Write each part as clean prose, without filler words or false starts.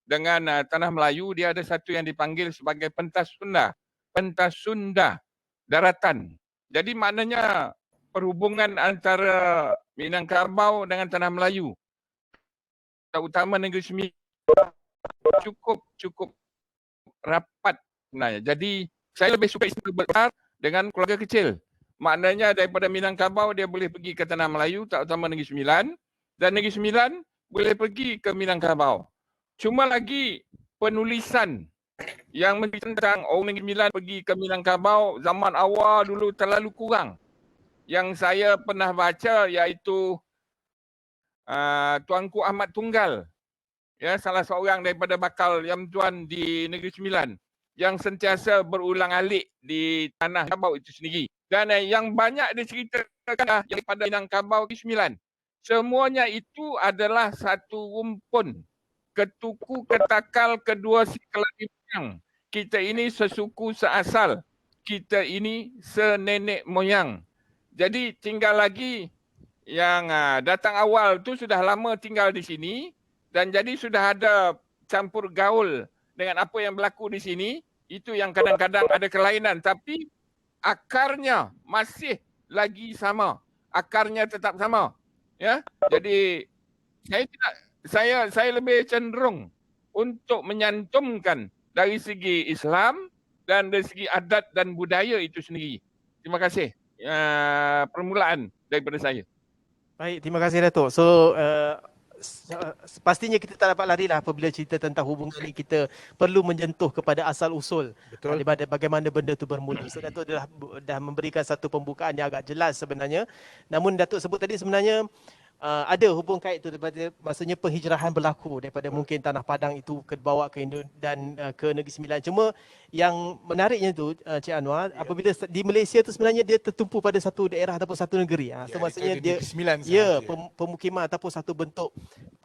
dengan tanah Melayu, dia ada satu yang dipanggil sebagai pentas Sunda. Pentas Sunda daratan. Jadi maknanya perhubungan antara Minangkabau dengan tanah Melayu, terutama Negeri Sembilan, cukup rapat sebenarnya. Jadi saya lebih suka istilah besar dengan keluarga kecil. Maknanya daripada Minangkabau dia boleh pergi ke tanah Melayu, terutama Negeri Sembilan, dan Negeri Sembilan boleh pergi ke Minangkabau. Cuma lagi penulisan yang tentang orang Negeri Sembilan pergi ke Minangkabau zaman awal dulu terlalu kurang. Yang saya pernah baca iaitu Tuanku Ahmad Tunggal, ya, salah seorang daripada bakal Yang Tuan di Negeri Sembilan yang sentiasa berulang-alik di tanah Minangkabau itu sendiri. Dan yang banyak diceritakan daripada Minangkabau Negeri Sembilan, semuanya itu adalah satu rumpun ketuku ketakal kedua si kelahi moyang. Kita ini sesuku seasal, kita ini senenek moyang. Jadi tinggal lagi yang datang awal tu sudah lama tinggal di sini dan jadi sudah ada campur gaul dengan apa yang berlaku di sini. Itu yang kadang-kadang ada kelainan, tapi akarnya masih lagi sama, akarnya tetap sama, ya. Jadi saya lebih cenderung untuk menyantumkan dari segi Islam dan dari segi adat dan budaya itu sendiri. Terima kasih permulaan daripada saya. Baik, terima kasih Datuk. So pastinya kita tak dapat lari lah apabila cerita tentang hubungan ini, kita perlu menyentuh kepada asal usul daripada bagaimana benda itu bermula. So Datuk dah memberikan satu pembukaan yang agak jelas sebenarnya. Namun Datuk sebut tadi sebenarnya ada hubung kait itu daripada maksudnya penghijrahan berlaku daripada mungkin tanah Padang itu bawa ke dan ke Negeri Sembilan. Cuma yang menariknya tu Cik Anwar, apabila di Malaysia tu sebenarnya dia tertumpu pada satu daerah ataupun satu negeri. So maksudnya dia pemukiman ataupun satu bentuk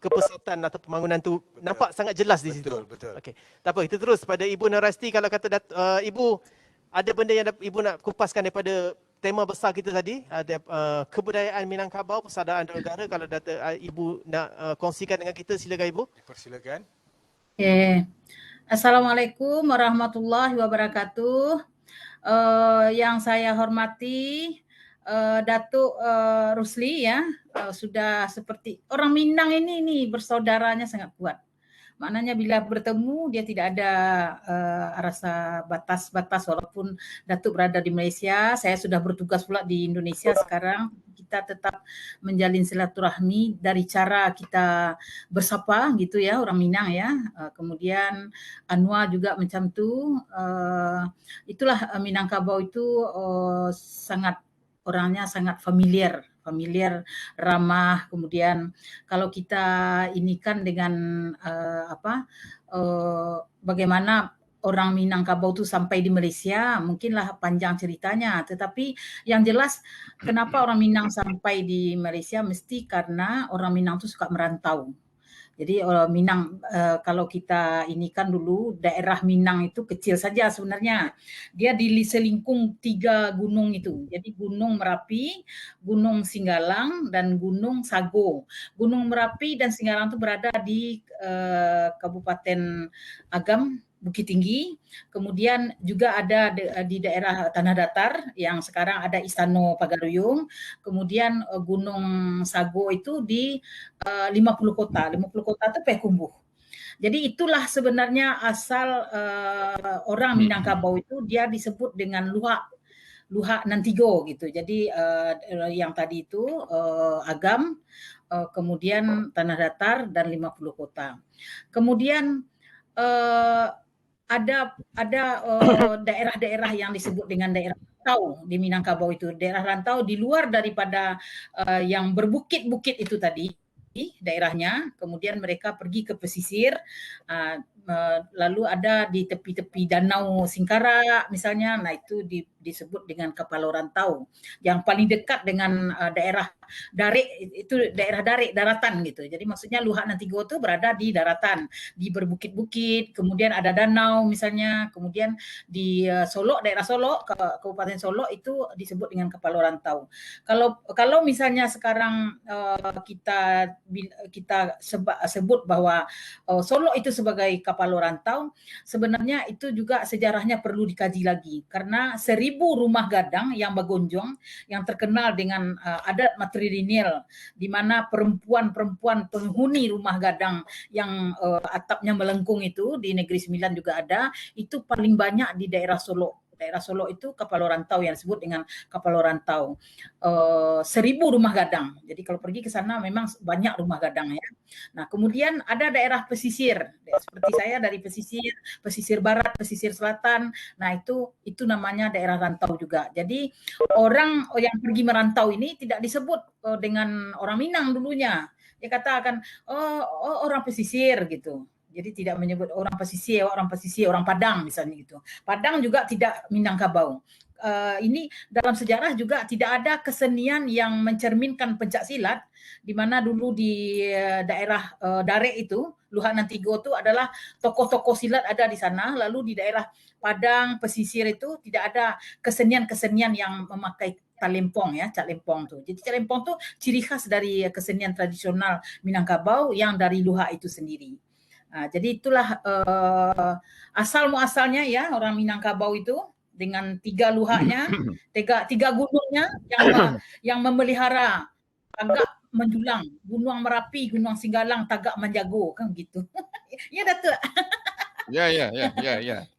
kepesatan atau pembangunan tu nampak sangat jelas di situ. Betul. Okey. Tak apa, kita terus pada Ibu Narasti. Kalau kata Ibu ada benda yang Ibu nak kupaskan daripada tema besar kita tadi, ada kebudayaan Minangkabau, persaudaraan negara. Kalau Ibu nak kongsikan dengan kita, silakan Ibu. Persilakan. Okay. Assalamualaikum warahmatullahi wabarakatuh. Yang saya hormati Datuk Rusli, ya, sudah seperti orang Minang ini bersaudaranya sangat kuat. Maknanya bila bertemu dia tidak ada rasa batas-batas, walaupun Datuk berada di Malaysia, saya sudah bertugas pula di Indonesia sekarang. Kita tetap menjalin silaturahmi dari cara kita bersapa gitu ya, orang Minang ya. Kemudian Anwar juga macam tu. Itulah Minangkabau itu orangnya sangat familiar, ramah. Kemudian kalau kita ini kan dengan bagaimana orang Minangkabau itu sampai di Malaysia, mungkinlah panjang ceritanya. Tetapi yang jelas kenapa orang Minang sampai di Malaysia, mesti karena orang Minang itu suka merantau. Jadi orang Minang, kalau kita ini kan dulu daerah Minang itu kecil saja sebenarnya. Dia diselingkung 3 gunung itu. Jadi Gunung Merapi, Gunung Singgalang, dan Gunung Sago. Gunung Merapi dan Singgalang itu berada di Kabupaten Agam, Bukit Tinggi. Kemudian juga ada di daerah Tanah Datar yang sekarang ada Istana Pagaruyung. Kemudian Gunung Sago itu di 50 kota. 50 kota itu Payakumbuh. Jadi itulah sebenarnya asal orang Minangkabau itu, dia disebut dengan Luhak Nantigo gitu. Jadi yang tadi itu Agam, kemudian Tanah Datar dan 50 kota. Kemudian ada daerah-daerah yang disebut dengan daerah rantau di Minangkabau itu. Daerah rantau di luar daripada yang berbukit-bukit itu tadi daerahnya. Kemudian mereka pergi ke pesisir, lalu ada di tepi-tepi Danau Singkara misalnya. Nah itu disebut dengan kapal rantau. Yang paling dekat dengan daerah Darik itu daerah Darik daratan gitu. Jadi maksudnya Luhak Nantigo itu berada di daratan, di berbukit-bukit, kemudian ada danau misalnya, kemudian di Solok, daerah Solok, Kabupaten Solok itu disebut dengan kapal rantau. Kalau misalnya sekarang kita sebut bahwa Solok itu sebagai kapal rantau, sebenarnya itu juga sejarahnya perlu dikaji lagi karena 1.000 rumah gadang yang bergonjong yang terkenal dengan adat matrilineal di mana perempuan-perempuan penghuni rumah gadang yang atapnya melengkung itu di Negeri Sembilan juga ada, itu paling banyak di daerah Solok. Daerah Solok itu kapal rantau yang disebut dengan kapal rantau. 1.000 rumah gadang. Jadi kalau pergi ke sana memang banyak rumah gadang ya. Nah, kemudian ada daerah pesisir. Seperti saya dari pesisir barat, pesisir selatan. Nah, itu namanya daerah rantau juga. Jadi orang yang pergi merantau ini tidak disebut dengan orang Minang dulunya. Dia katakan, oh orang pesisir gitu. Jadi tidak menyebut orang pesisir, orang Padang misalnya gitu. Padang juga tidak Minangkabau. Ini dalam sejarah juga tidak ada kesenian yang mencerminkan pencak silat, di mana dulu di daerah Darik itu, Luhak Nantigo itu adalah tokoh-tokoh silat ada di sana, lalu di daerah Padang, pesisir itu tidak ada kesenian-kesenian yang memakai talempong ya, cak lempong tuh. Jadi cak lempong tuh ciri khas dari kesenian tradisional Minangkabau yang dari Luhak itu sendiri. Jadi itulah asal muasalnya ya orang Minangkabau itu dengan 3 luhaknya, 3 gunungnya yang memelihara tagak menjulang, Gunung Merapi, Gunung Singgalang, Tagak Menjago kan gitu. Ya Datuk. Ya. Ya.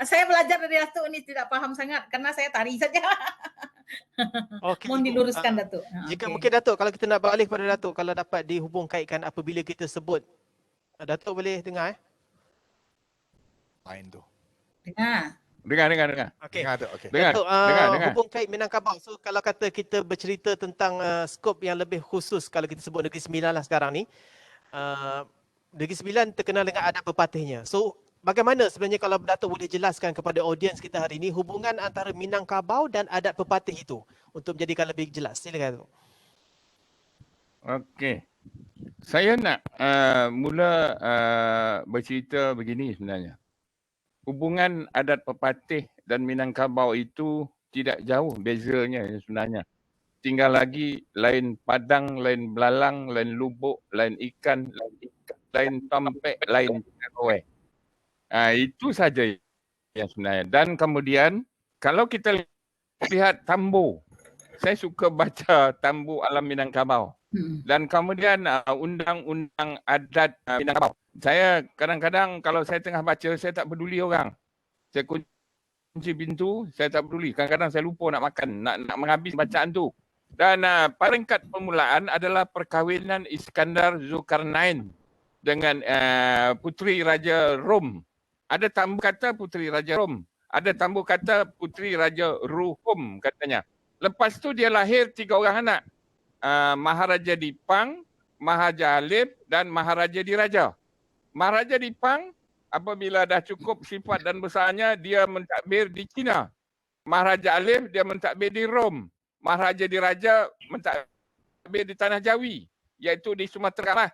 Saya belajar dari Datuk ini tidak paham sangat karena saya tari saja. Okey, Mohon Ibu. diluruskan Datuk. Jika Okey. mungkin Datuk, kalau kita nak balik pada Datuk, kalau dapat dihubung kaitkan apabila kita sebut, Datuk boleh dengar Lain tu. Dengar. Dengar. Okey. Dengar tu, okey. Dengar. Datuk, Dengar. hubung kait Minangkabau. So kalau kata kita bercerita tentang skop yang lebih khusus, kalau kita sebut Negeri Sembilan lah sekarang ni, Negeri Sembilan terkenal dengan adat pepatihnya. So bagaimana sebenarnya kalau Datuk boleh jelaskan kepada audiens kita hari ini hubungan antara Minangkabau dan adat pepatih itu untuk menjadikan lebih jelas. Silakan Datuk. Okey. Saya nak mula bercerita begini sebenarnya. Hubungan adat pepatih dan Minangkabau itu tidak jauh bezanya sebenarnya. Tinggal lagi lain padang, lain belalang, lain lubuk, lain ikan, lain tompek, lain carawai. Itu saja yang sebenarnya. Dan kemudian kalau kita lihat tambu, saya suka baca tambu alam Minangkabau. Dan kemudian undang-undang adat Minangkabau. Saya kadang-kadang kalau saya tengah baca, saya tak peduli orang. Saya kunci pintu, saya tak peduli. Kadang-kadang saya lupa nak makan, nak menghabis bacaan tu. Dan peringkat permulaan adalah perkahwinan Iskandar Zulkarnain dengan Puteri Raja Rom. Ada tambu kata Puteri Raja Rom. Ada tambu kata Puteri Raja Ruhum katanya. Lepas tu dia lahir 3 orang anak. Maharaja Dipang, Maharaja Alif dan Maharaja Diraja. Maharaja Dipang apabila dah cukup sifat dan besarnya dia mentadbir di China. Maharaja Alif dia mentadbir di Rom. Maharaja Diraja mentadbir di Tanah Jawi iaitu di Sumatera lah.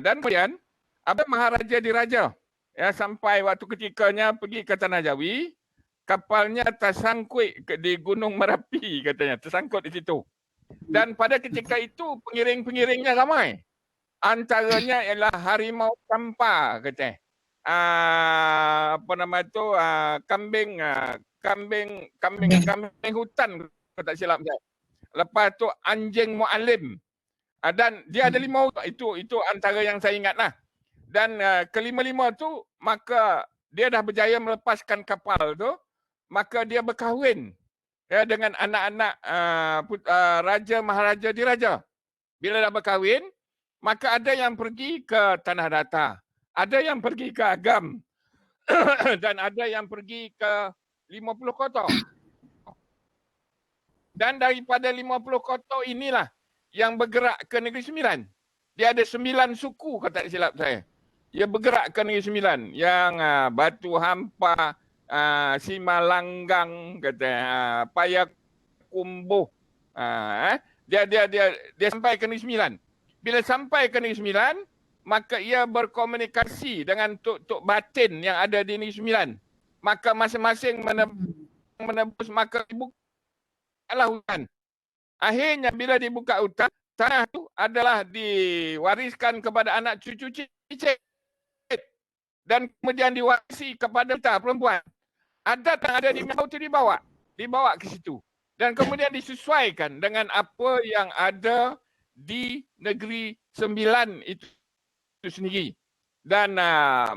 Dan kemudian apa Maharaja Diraja ya sampai waktu ketikanya pergi ke Tanah Jawi, kapalnya tersangkut di Gunung Merapi katanya, tersangkut di situ. Dan pada ketika itu pengiring-pengiringnya ramai. Antaranya ialah harimau campa katanya. Apa nama tu kambing hutan kalau tak silap saya. Lepas tu anjing muallim. Dan dia ada 5 itu antara yang saya ingatlah. Dan kelima-lima tu maka dia dah berjaya melepaskan kapal tu, maka dia berkahwin ya dengan anak-anak raja maharaja diraja. Bila dah berkahwin, maka ada yang pergi ke Tanah Datar, ada yang pergi ke Agam dan ada yang pergi ke 50 kota. Dan daripada 50 kota inilah yang bergerak ke Negeri Sembilan. Dia ada 9 suku kalau tak silap saya. Dia bergerak ke Negeri Sembilan yang Batu Hampa, Simalanggang kata Payakumbuh. Dia sampai ke Negeri Sembilan. Bila sampai ke Negeri Sembilan, maka ia berkomunikasi dengan tok-tok batin yang ada di Negeri Sembilan. Maka masing-masing menebus, maka dibukalah hutan. Akhirnya bila dibuka hutan, tanah itu adalah diwariskan kepada anak cucu cicit dan kemudian diwarisi kepada kita perempuan. Adat yang ada di Minangkabau itu dibawa ke situ dan kemudian disesuaikan dengan apa yang ada di Negeri Sembilan itu sendiri. Dan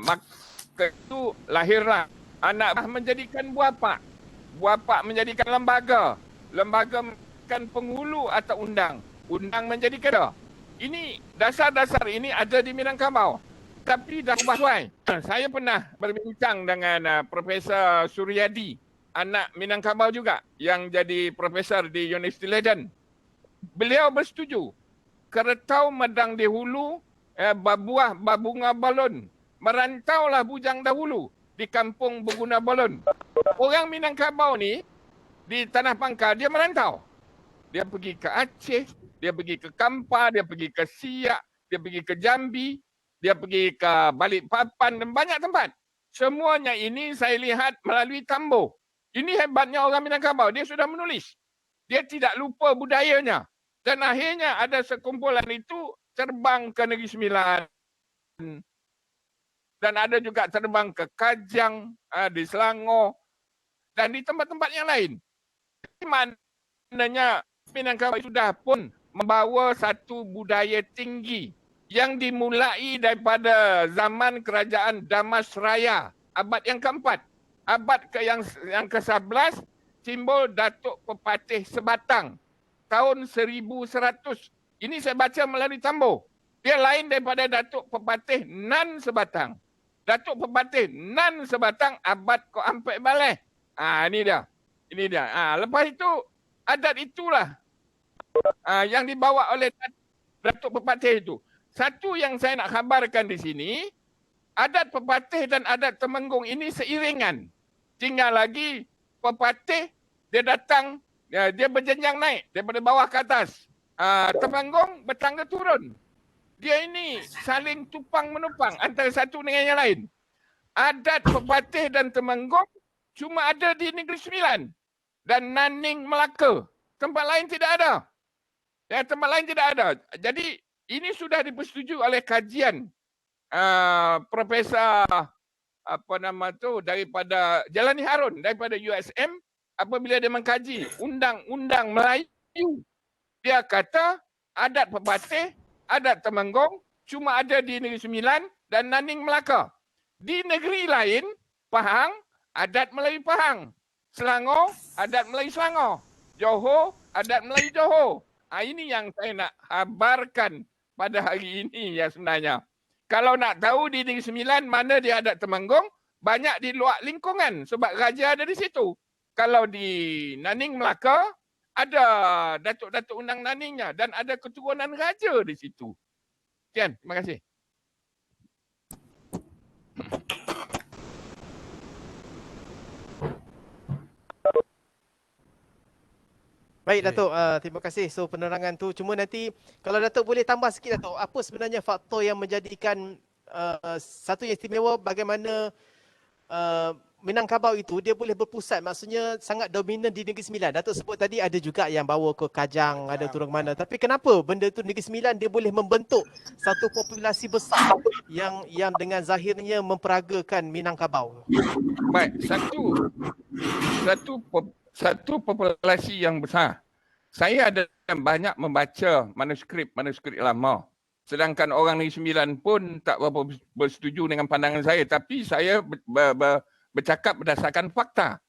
maka itu lahirlah anak menjadikan buah pak menjadikan lembaga menjadikan penghulu atau undang menjadi keda. Ini dasar-dasar ini ada di Minangkabau. Tapi dah ubah suai. Saya pernah berbincang dengan Profesor Suryadi, anak Minangkabau juga, yang jadi profesor di Universiti Leiden. Beliau bersetuju. Keretau medang di hulu, babuah babunga balon. Merantaulah bujang dahulu di kampung berguna balon. Orang Minangkabau ni, di Tanah Pangkal, dia merantau. Dia pergi ke Aceh, dia pergi ke Kampar, dia pergi ke Siak, dia pergi ke Jambi, dia pergi ke Balikpapan dan banyak tempat. Semuanya ini saya lihat melalui tambo. Ini hebatnya orang Minangkabau. Dia sudah menulis. Dia tidak lupa budayanya. Dan akhirnya ada sekumpulan itu terbang ke Negeri Sembilan. Dan ada juga terbang ke Kajang, di Selangor. Dan di tempat-tempat yang lain. Maknanya Minangkabau sudah pun membawa satu budaya tinggi yang dimulai daripada zaman kerajaan Damasraya, abad yang keempat. Abad yang ke-11, simbol Datuk Pepatih Sebatang, tahun 1100. Ini saya baca melalui tambo. Dia lain daripada Datuk Pepatih Nan Sebatang. Datuk Pepatih Nan Sebatang, abad ke-4 balai. Ini dia. Lepas itu, adat itulah yang dibawa oleh Datuk Pepatih itu. Satu yang saya nak khabarkan di sini, adat pepatih dan adat temenggung ini seiringan. Tinggal lagi pepatih, dia datang, dia berjenjang naik daripada bawah ke atas. Temenggung bertangga turun. Dia ini saling tupang menupang antara satu dengan yang lain. Adat pepatih dan temenggung cuma ada di Negeri Sembilan dan Naning Melaka. Tempat lain tidak ada. Tempat lain tidak ada. Jadi ini sudah dipersetujui oleh kajian Profesor daripada Jalani Harun daripada USM apabila dia mengkaji undang-undang Melayu. Dia kata adat pepatih, adat temenggung cuma ada di Negeri Sembilan dan Naning Melaka. Di negeri lain, Pahang, adat Melayu Pahang. Selangor, adat Melayu Selangor. Johor, adat Melayu Johor. Ini yang saya nak khabarkan pada hari ini ya sebenarnya. Kalau nak tahu di Negeri Sembilan mana dia adat temenggung, banyak di luar lingkungan sebab raja ada di situ. Kalau di Naning Melaka, ada datuk-datuk undang Naningnya dan ada keturunan raja di situ. Sekian, terima kasih. Baik Datuk, terima kasih. So penerangan tu, cuma nanti kalau Datuk boleh tambah sikit Datuk, apa sebenarnya faktor yang menjadikan satu yang istimewa bagaimana Minangkabau itu dia boleh berpusat, maksudnya sangat dominan di Negeri Sembilan. Datuk sebut tadi ada juga yang bawa ke Kajang, ada turun mana. Tapi kenapa benda tu Negeri Sembilan dia boleh membentuk satu populasi besar yang dengan zahirnya memperagakan Minangkabau? Baik, satu populasi yang besar. Saya ada banyak membaca manuskrip lama. Sedangkan orang Negeri Sembilan pun tak berapa bersetuju dengan pandangan saya. Tapi saya bercakap berdasarkan fakta.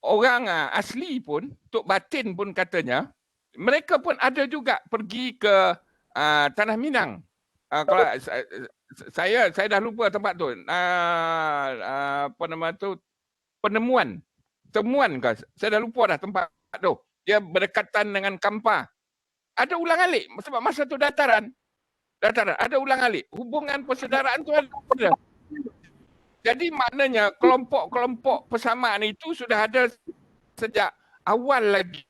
Orang asli pun, Tok Batin pun katanya, mereka pun ada juga pergi ke Tanah Minang. Kalau saya dah lupa tempat tu. Temuan ke? Saya dah lupa dah tempat tu. Dia berdekatan dengan Kampar. Ada ulang alik sebab masa tu dataran ada ulang alik. Hubungan persaudaraan tu ada. Jadi maknanya kelompok-kelompok persamaan itu sudah ada sejak awal lagi.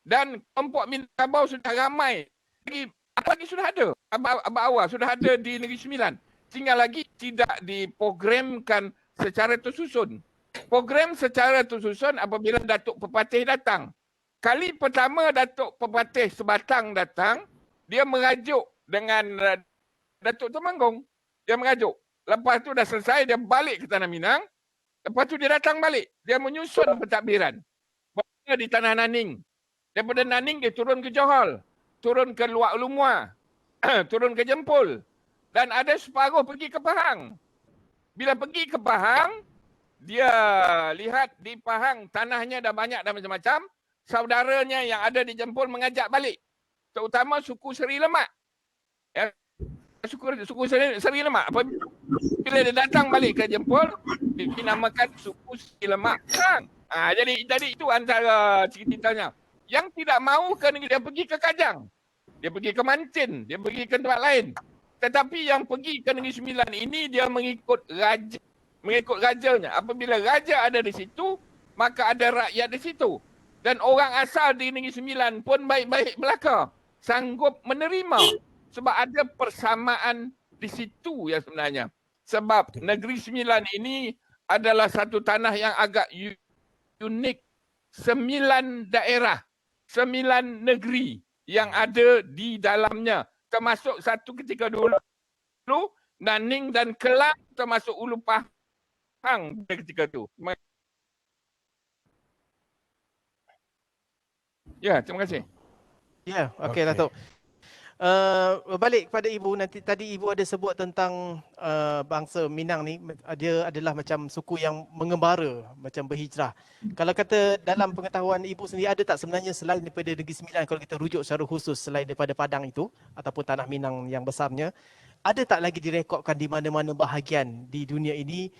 Dan kelompok Minangkabau sudah ramai. Lagi sudah ada. Abang-abang sudah ada di Negeri Sembilan. Tinggal lagi tidak diprogramkan secara tersusun. Program secara tersusun apabila Datuk Pepatih datang. Kali pertama Datuk Pepatih Sebatang datang, dia merajuk dengan Datuk Temanggung. Dia merajuk. Lepas tu dah selesai, dia balik ke Tanah Minang. Lepas tu dia datang balik. Dia menyusun pentadbiran. Bermula di Tanah Naning. Daripada Naning dia turun ke Johor. Turun ke Luar Ulumua. Turun ke Jempol. Dan ada separuh pergi ke Pahang. Bila pergi ke Pahang, dia lihat di Pahang tanahnya dah banyak dah macam-macam. Saudaranya yang ada di Jempol mengajak balik. Terutama suku Seri Lemak. Ya, suku Seri Lemak. Bila dia datang balik ke Jempol, dinamakan suku Seri Lemak. Jadi itu antara ceritanya. Yang tidak mahu dia pergi ke Kajang. Dia pergi ke Mancin. Dia pergi ke tempat lain. Tetapi yang pergi ke Negeri Sembilan ini dia mengikut raja. Mengikut rajanya. Apabila raja ada di situ, maka ada rakyat di situ. Dan orang asal di Negeri Sembilan pun baik-baik belaka. Sanggup menerima. Sebab ada persamaan di situ ya sebenarnya. Sebab Negeri Sembilan ini adalah satu tanah yang agak unik. 9 daerah. 9 negeri yang ada di dalamnya. Termasuk satu ketika dulu Naning dan Kelang termasuk Ulu Pahang ketika itu. Ya, terima kasih. Ya, okey Datuk. Balik kepada Ibu, nanti tadi Ibu ada sebut tentang bangsa Minang ni, dia adalah macam suku yang mengembara, macam berhijrah. Kalau kata dalam pengetahuan Ibu sendiri, ada tak sebenarnya selain daripada Negeri Sembilan, kalau kita rujuk secara khusus selain daripada Padang itu, ataupun Tanah Minang yang besarnya, ada tak lagi direkodkan di mana-mana bahagian di dunia ini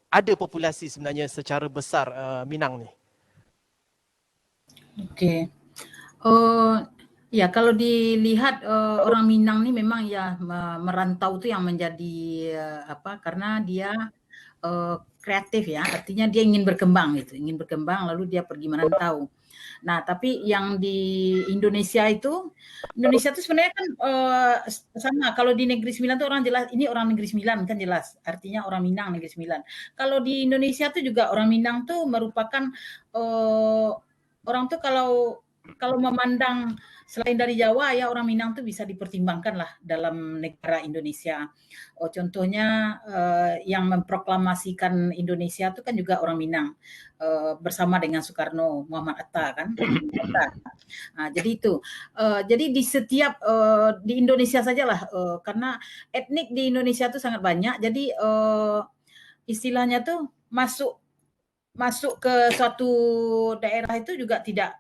ada populasi sebenarnya secara besar Minang ni? Okey. Ya, kalau dilihat orang Minang ni memang ya merantau tu yang menjadi karena dia kreatif ya, artinya dia ingin berkembang gitu, ingin berkembang lalu dia pergi merantau. Nah, tapi yang di Indonesia tu sebenarnya kan sama. Kalau di Negeri Sembilan tu orang jelas ini orang Negeri Sembilan kan jelas, artinya orang Minang Negeri Sembilan. Kalau di Indonesia tu juga orang Minang tu merupakan orang tu kalau memandang selain dari Jawa ya orang Minang tu bisa dipertimbangkan lah dalam negara Indonesia. Contohnya yang memproklamasikan Indonesia tu kan juga orang Minang bersama dengan Soekarno, Muhammad Atta kan. Jadi itu. Jadi di setiap di Indonesia sajalah karena etnik di Indonesia tu sangat banyak. Jadi istilahnya tu masuk ke suatu daerah itu juga tidak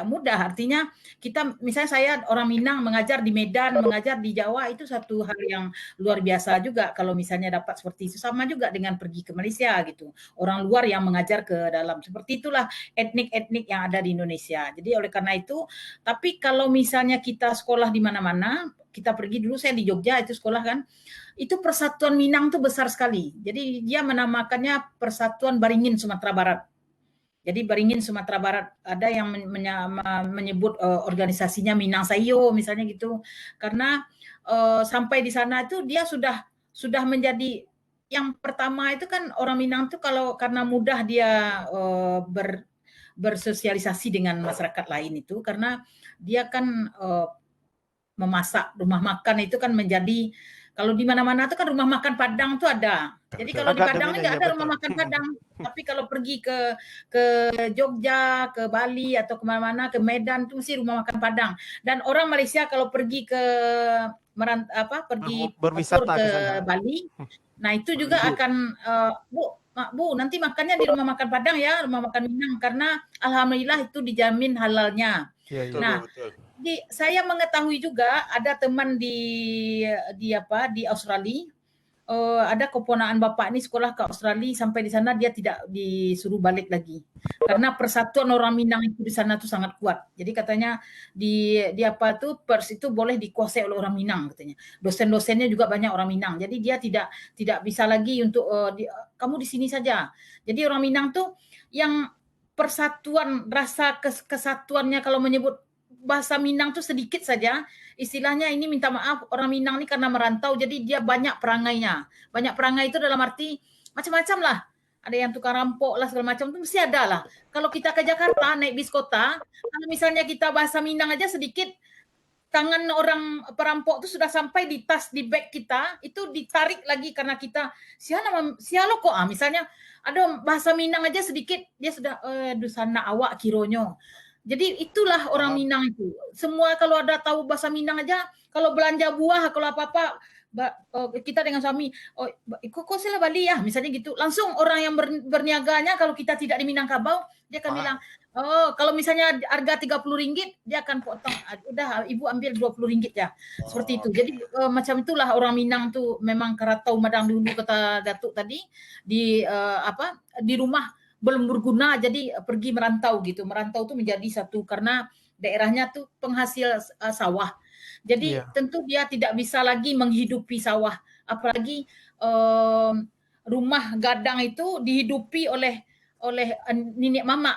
mudah. Artinya kita misalnya saya orang Minang mengajar di Medan, mengajar di Jawa itu satu hal yang luar biasa juga kalau misalnya dapat seperti itu. Sama juga dengan pergi ke Malaysia gitu. Orang luar yang mengajar ke dalam. Seperti itulah etnik-etnik yang ada di Indonesia. Jadi oleh karena itu, tapi kalau misalnya kita sekolah di mana-mana, kita pergi dulu saya di Jogja itu sekolah kan, itu Persatuan Minang tuh besar sekali. Jadi dia menamakannya Persatuan Baringin Sumatera Barat. Jadi Baringin Sumatera Barat, ada yang menyebut organisasinya Minang Sayo misalnya gitu. Karena sampai di sana itu dia sudah menjadi yang pertama itu kan orang Minang tuh kalau karena mudah dia bersosialisasi dengan masyarakat lain itu karena dia kan memasak, rumah makan itu kan menjadi kalau di mana-mana itu kan rumah makan Padang tuh ada. Jadi kalau di Padang ini nggak ada rumah makan Padang. Tapi kalau pergi ke Jogja, ke Bali atau kemana-mana, ke Medan itu mesti rumah makan Padang. Dan orang Malaysia kalau pergi ke berwisata ke Bali, nah itu juga akan Bu, nanti makannya di rumah makan Padang ya, rumah makan Minang karena alhamdulillah itu dijamin halalnya. Nah, jadi saya mengetahui juga ada teman di Australia ada keponakan bapak ini sekolah ke Australia, sampai di sana dia tidak disuruh balik lagi. Karena persatuan orang Minang itu di sana tuh sangat kuat. Jadi katanya di apa tuh Perth itu boleh dikuasai oleh orang Minang katanya. Dosen-dosennya juga banyak orang Minang. Jadi dia tidak bisa lagi untuk kamu di sini saja. Jadi orang Minang tuh yang persatuan, rasa kesatuannya kalau menyebut bahasa Minang tuh sedikit saja. Istilahnya ini minta maaf, orang Minang ini karena merantau jadi dia banyak perangainya. Banyak perangai itu dalam arti macam-macam lah. Ada yang tukang rampok lah segala macam itu mesti ada lah. Kalau kita ke Jakarta naik bis kota, kalau misalnya kita bahasa Minang aja sedikit, tangan orang perampok itu sudah sampai di tas, di bag kita, itu ditarik lagi karena kita sialo kok misalnya ada bahasa Minang aja sedikit dia sudah dusana awak kironyo. Jadi itulah orang Minang itu. Semua kalau ada tahu bahasa Minang aja, kalau belanja buah, kalau apa-apa, kita dengan suami, kok sila Bali ya, misalnya gitu. Langsung orang yang berniaganya, kalau kita tidak di Minangkabau, dia akan bilang, kalau misalnya harga RM30, dia akan potong, udah ibu ambil RM20 ya. Seperti itu. Jadi macam itulah orang Minang tuh memang keratau madang dulu kata Datuk tadi, di rumah belum berguna jadi pergi merantau gitu. Merantau tuh menjadi satu karena daerahnya tuh penghasil sawah. Jadi tentu dia tidak bisa lagi menghidupi sawah. Apalagi rumah gadang itu dihidupi oleh nenek mama.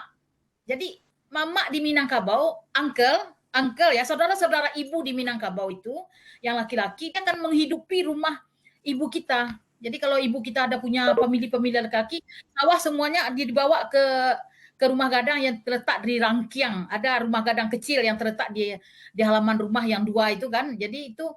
Jadi mama di Minangkabau, uncle ya, saudara-saudara ibu di Minangkabau itu yang laki-laki dia akan menghidupi rumah ibu kita. Jadi kalau ibu kita ada punya pemilih-pemilih laki-laki, sawah semuanya dibawa ke rumah gadang yang terletak di Rangkiang. Ada rumah gadang kecil yang terletak di halaman rumah yang 2 itu kan. Jadi itu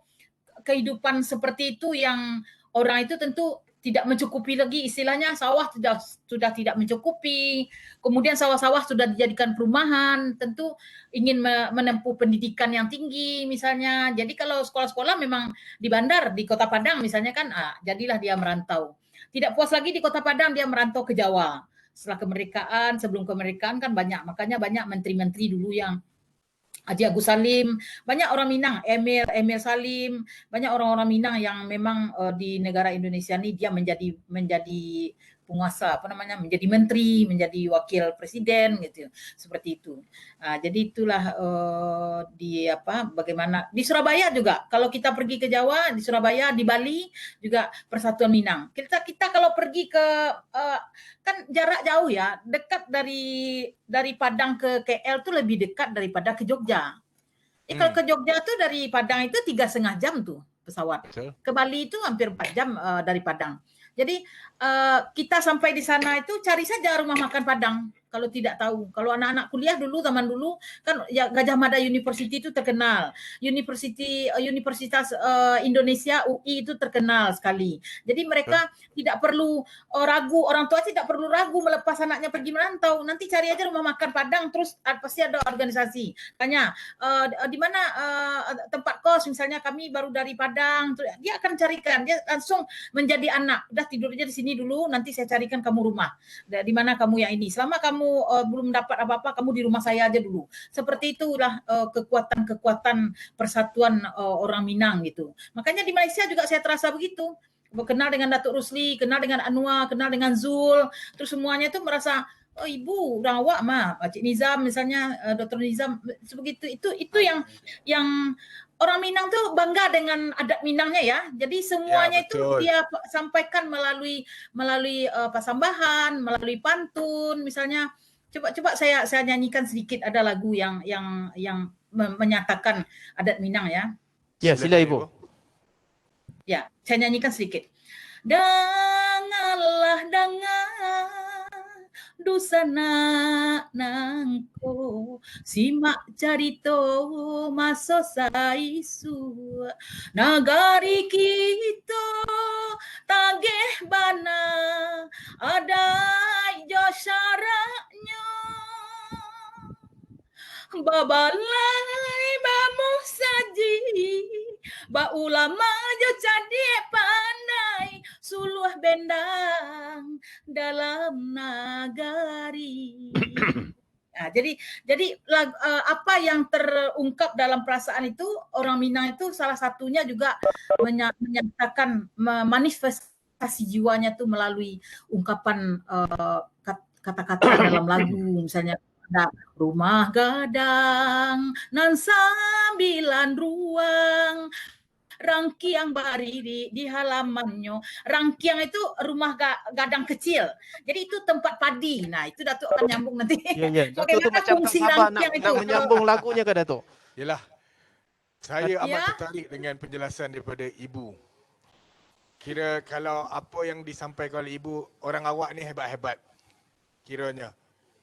kehidupan seperti itu yang orang itu tentu tidak mencukupi lagi, istilahnya sawah sudah tidak mencukupi. Kemudian sawah-sawah sudah dijadikan perumahan, tentu ingin menempuh pendidikan yang tinggi misalnya. Jadi kalau sekolah-sekolah memang di bandar, di Kota Padang misalnya kan, jadilah dia merantau. Tidak puas lagi di Kota Padang, dia merantau ke Jawa. Setelah kemerdekaan, sebelum kemerdekaan kan banyak, makanya banyak menteri-menteri dulu yang Haji Agus Salim, banyak orang Minang, Emir Salim, banyak orang-orang Minang yang memang di negara Indonesia ini dia menjadi penguasa, menjadi menteri, menjadi wakil presiden gitu, seperti itu. Jadi itulah bagaimana di Surabaya juga. Kalau kita pergi ke Jawa, di Surabaya, di Bali juga Persatuan Minang. Kita kalau pergi ke kan jarak jauh ya, dekat dari Padang ke KL tuh lebih dekat daripada ke Jogja. Kalau ke Jogja tuh dari Padang itu 3,5 jam tuh pesawat. Betul. Ke Bali itu hampir 4 jam dari Padang. Jadi kita sampai di sana itu cari saja rumah makan Padang. Kalau tidak tahu, kalau anak-anak kuliah dulu, zaman dulu kan ya Gajah Mada University itu terkenal, Universitas Indonesia UI itu terkenal sekali. Jadi mereka tidak perlu ragu, orang tua tidak perlu ragu melepas anaknya pergi merantau. Nanti cari aja rumah makan Padang, terus pasti ada organisasi. Tanya di mana tempat kos, misalnya kami baru dari Padang, dia akan carikan, dia langsung menjadi anak. Udah tidur aja di sini dulu, nanti saya carikan kamu rumah. Di mana kamu yang ini. Selama kamu belum dapat apa-apa, kamu di rumah saya aja dulu. Seperti itulah kekuatan persatuan orang Minang gitu. Makanya di Malaysia juga saya terasa begitu. Kenal dengan Datuk Rusli, kenal dengan Anwar, kenal dengan Zul, terus semuanya itu merasa ibu udah awak mah, Cik Nizam misalnya, Dr. Nizam sebegitu. Itu yang orang Minang tuh bangga dengan adat Minangnya ya. Jadi semuanya itu dia sampaikan melalui pasambahan, melalui pantun misalnya. Coba saya nyanyikan sedikit, ada lagu yang menyatakan adat Minang ya. Ya, sila Ibu. Ya, saya nyanyikan sedikit. Dangalah dusana nangko simak carito maso saisu nagari kita tageh bana ada jo syaratnya babalai bamu saji ba ulama jo jadi pandai suluh bendang dalam nagari. Nah, jadi apa apa yang terungkap dalam perasaan itu, orang Minang itu salah satunya juga menyatakan manifestasi jiwanya itu melalui ungkapan kata-kata dalam lagu, misalnya ada rumah gadang nan 9 ruang, rangkiang bari di halamannya. Rangkiang itu rumah gadang kecil. Jadi itu tempat padi. Nah, itu Datuk akan nyambung nanti. Ya. Datuk tu Bagaimana macam tak fungsi sabar rangkiang nak itu? menyambung lagunya ke Datuk? Yelah, saya amat Ya. tertarik dengan penjelasan daripada Ibu. Kira kalau apa yang disampaikan oleh Ibu, orang awak ni hebat-hebat. Kiranya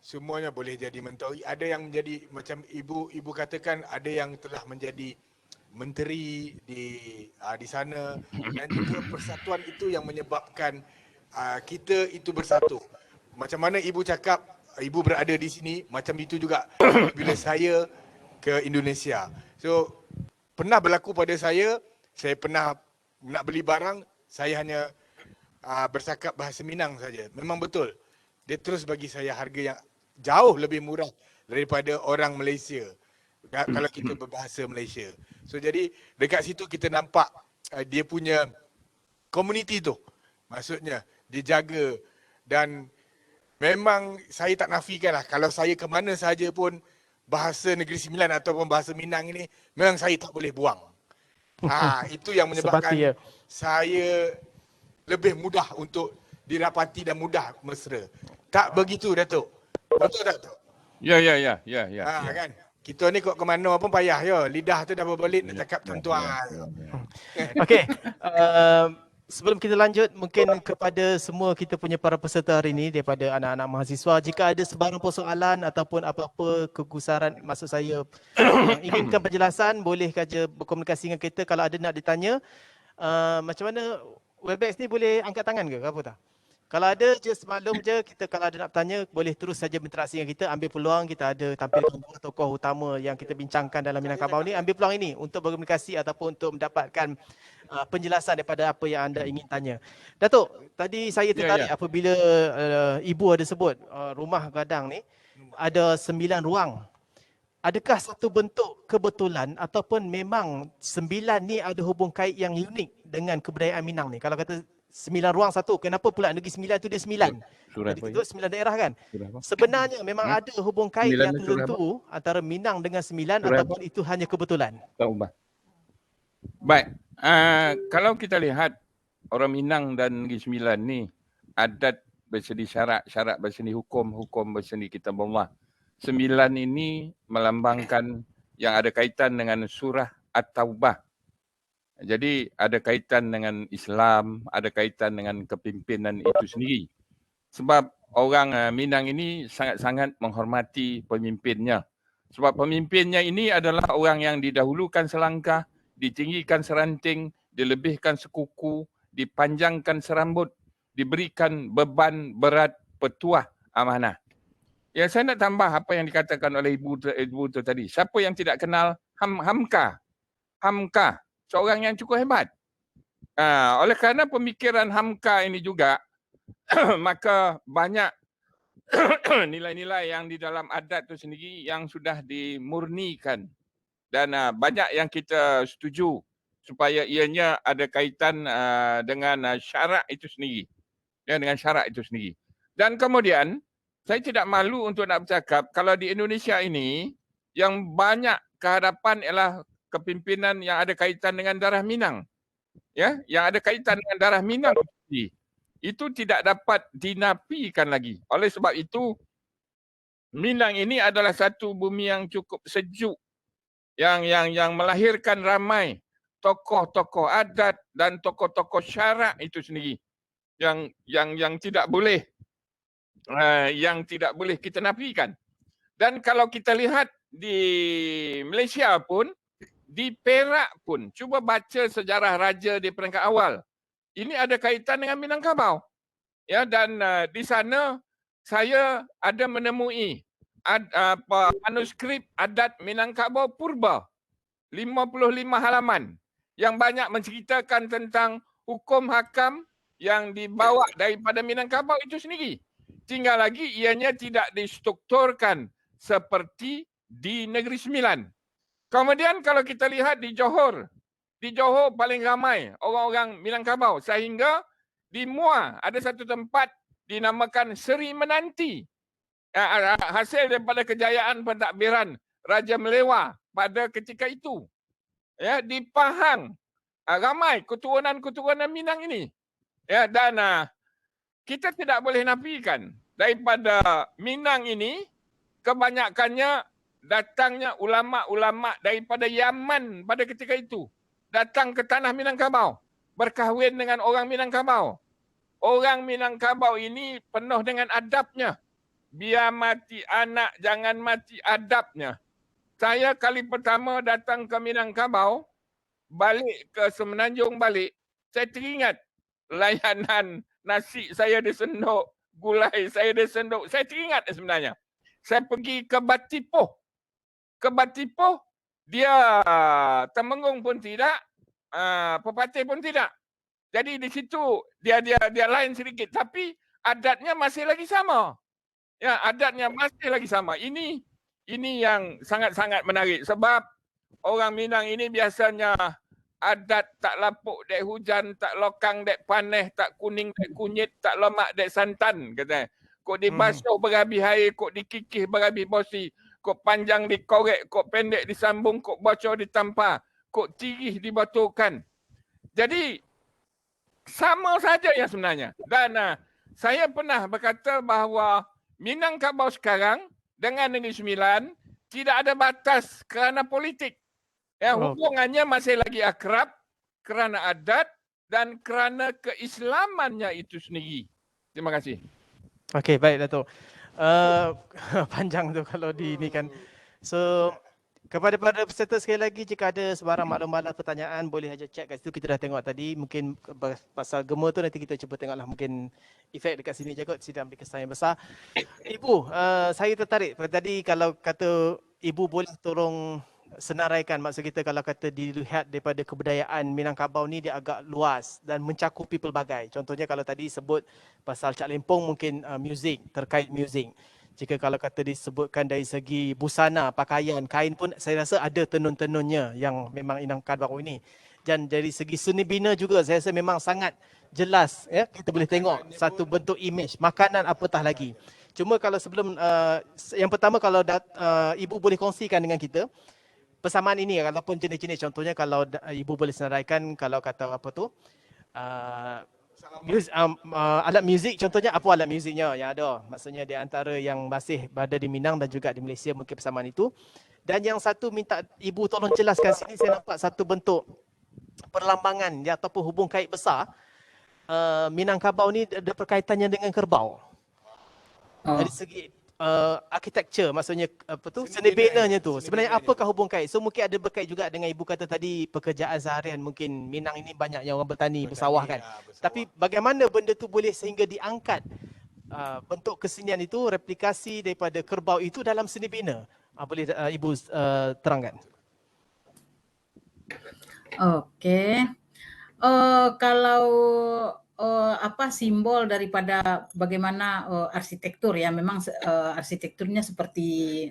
semuanya boleh jadi menteri. Ada yang menjadi macam Ibu katakan, ada yang telah menjadi menteri di sana, dan juga persatuan itu yang menyebabkan kita itu bersatu. Macam mana Ibu cakap, Ibu berada di sini, macam itu juga bila saya ke Indonesia. So pernah berlaku pada saya pernah nak beli barang, saya hanya bercakap bahasa Minang saja. Memang betul, dia terus bagi saya harga yang jauh lebih murah daripada orang Malaysia kalau kita berbahasa Malaysia. So jadi dekat situ kita nampak dia punya komuniti tu. Maksudnya dia jaga, dan memang saya tak nafikan lah, kalau saya ke mana sahaja pun bahasa Negeri Sembilan ataupun bahasa Minang ini memang saya tak boleh buang. Itu yang menyebabkan Sebati, ya. saya lebih mudah untuk dirapati dan mudah mesra. Tak begitu, Datuk? Betul tak, Datuk? Ya. Kan? Kita ni kok ke mana pun payah ya. Lidah tu dah berbelit nak cakap tuan-tuan. Okey, sebelum kita lanjut, mungkin kepada semua kita punya para peserta hari ini daripada anak-anak mahasiswa, jika ada sebarang persoalan ataupun apa-apa kegusaran, maksud saya yang inginkan penjelasan, boleh saja berkomunikasi dengan kita. Kalau ada nak ditanya, macam mana Webex ni boleh angkat tangan ke apa tak? Kalau ada, just maklum je, kita kalau ada nak bertanya, boleh terus saja berinteraksi dengan kita, ambil peluang. Kita ada tampilkan dua tokoh utama yang kita bincangkan dalam Minangkabau ni. Ambil peluang ini untuk berkomunikasi ataupun untuk mendapatkan penjelasan daripada apa yang anda ingin tanya. Datuk, tadi saya tertarik apabila Ibu ada sebut rumah gadang ni ada 9 ruang. Adakah satu bentuk kebetulan ataupun memang 9 ni ada hubung kait yang unik dengan kebudayaan Minang ni? Kalau kata 9 ruang satu, kenapa pula Negeri Sembilan tu dia 9? Surah Jadi apa itu 9 daerah kan? Surah apa? Sebenarnya memang ada hubung kait 9 yang tu surah tertentu antara Minang dengan 9 Surah ataupun itu hanya kebetulan? Tak ubah. Baik, kalau kita lihat orang Minang dan Negeri Sembilan ni, adat berseni syarak berseni hukum berseni kitab Allah. 9 ini melambangkan yang ada kaitan dengan surah At-Taubah. Jadi ada kaitan dengan Islam, ada kaitan dengan kepimpinan itu sendiri. Sebab orang Minang ini sangat-sangat menghormati pemimpinnya. Sebab pemimpinnya ini adalah orang yang didahulukan selangkah, ditinggikan seranting, dilebihkan sekuku, dipanjangkan serambut, diberikan beban berat petuah amanah. Ya, saya nak tambah apa yang dikatakan oleh ibu tu tadi. Siapa yang tidak kenal Hamka? Hamka, seorang yang cukup hebat. Oleh kerana pemikiran Hamka ini juga, maka banyak nilai-nilai yang di dalam adat itu sendiri yang sudah dimurnikan. Dan banyak yang kita setuju supaya ianya ada kaitan dengan syarak itu sendiri. Ya, dengan syarak itu sendiri. Dan kemudian, saya tidak malu untuk nak bercakap, kalau di Indonesia ini, yang banyak kehadapan ialah kepimpinan yang ada kaitan dengan darah Minang. Ya, yang ada kaitan dengan darah Minang itu tidak dapat dinafikan lagi. Oleh sebab itu, Minang ini adalah satu bumi yang cukup sejuk, yang melahirkan ramai tokoh-tokoh adat dan tokoh-tokoh syarak itu sendiri yang tidak boleh kita nafikan. Dan kalau kita lihat di Malaysia pun, di Perak pun, cuba baca sejarah raja di peringkat awal. Ini ada kaitan dengan Minangkabau. Ya, dan di sana saya ada menemui manuskrip adat Minangkabau purba 55 halaman yang banyak menceritakan tentang hukum hakam yang dibawa daripada Minangkabau itu sendiri. Tinggal lagi ianya tidak distrukturkan seperti di Negeri Sembilan. Kemudian kalau kita lihat di Johor paling ramai orang-orang Minangkabau sehingga di Muar ada satu tempat dinamakan Seri Menanti. Hasil daripada kejayaan pentadbiran Raja Melewah pada ketika itu. Ya, di Pahang ramai keturunan-keturunan Minang ini. Ya, dan kita tidak boleh nafikan daripada Minang ini kebanyakannya datangnya ulama-ulama daripada Yaman pada ketika itu. Datang ke tanah Minangkabau, berkahwin dengan orang Minangkabau. Orang Minangkabau ini penuh dengan adabnya. Biar mati anak, jangan mati adabnya. Saya kali pertama datang ke Minangkabau, balik ke Semenanjung balik, saya teringat layanan nasi saya disenduk, gulai saya disenduk. Saya teringat sebenarnya. Saya pergi ke Batipoh. Ke Batipoh, dia Temenggung pun tidak, Pepatih pun tidak. Jadi di situ dia lain sedikit, tapi adatnya masih lagi sama. Ya, adatnya masih lagi sama. Ini yang sangat-sangat menarik sebab orang Minang ini biasanya adat tak lapuk dek hujan, tak lokang dek paneh, tak kuning dek kunyit, tak lemak dek santan, kata. Kok dibasuh berabi air, kok dikikih berabi bosi, kok panjang dikorek, kok pendek disambung, kok bocor ditampar, kok tirih dibatukan. Jadi sama saja yang sebenarnya. Dan saya pernah berkata bahawa Minangkabau sekarang dengan Negeri Sembilan tidak ada batas kerana politik. Ya, hubungannya masih lagi akrab kerana adat dan kerana keislamannya itu sendiri. Terima kasih. Okey, baik Dato'. Panjang tu kalau di ini kan. So, kepada para peserta sekali lagi, jika ada sebarang maklum-maklum pertanyaan, boleh aja chat kat situ. Kita dah tengok tadi, mungkin pasal gemar tu nanti kita cuba tengoklah, mungkin efek dekat sini je kot, tidak ambil kesan yang besar. Ibu, saya tertarik. Tadi kalau kata Ibu boleh tolong senaraikan, maksud kita kalau kata dilihat daripada kebudayaan Minangkabau ni dia agak luas dan mencakupi pelbagai. Contohnya kalau tadi sebut pasal Cak Lempong mungkin muzik, terkait muzik. Jika kalau kata disebutkan dari segi busana, pakaian, kain pun saya rasa ada tenun-tenunnya yang memang Minangkabau ini. Dan dari segi seni bina juga saya rasa memang sangat jelas, ya, kita boleh tengok satu bentuk image, makanan apatah lagi. Cuma kalau sebelum, yang pertama kalau Ibu boleh kongsikan dengan kita, persamaan ini ataupun jenis-jenis, contohnya kalau Ibu boleh senaraikan kalau kata apa tu, alat muzik, contohnya apa alat muziknya yang ada, maksudnya di antara yang masih berada di Minang dan juga di Malaysia mungkin persamaan itu. Dan yang satu minta Ibu tolong jelaskan sini, saya nampak satu bentuk perlambangan ya, ataupun hubung kait besar. Minangkabau ni ada perkaitannya dengan kerbau. Dari segi architecture, maksudnya apa tu, seni binanya tu. Sebenarnya apakah hubung kait? So mungkin ada berkait juga dengan Ibu kata tadi pekerjaan seharian, mungkin Minang ini banyak yang orang bertani, bersawah kan. Tapi bagaimana benda tu boleh sehingga diangkat bentuk kesenian itu, replikasi daripada kerbau itu dalam seni bina? Boleh Ibu terangkan? Okey. Kalau apa simbol daripada bagaimana arsitektur ya, memang arsitekturnya seperti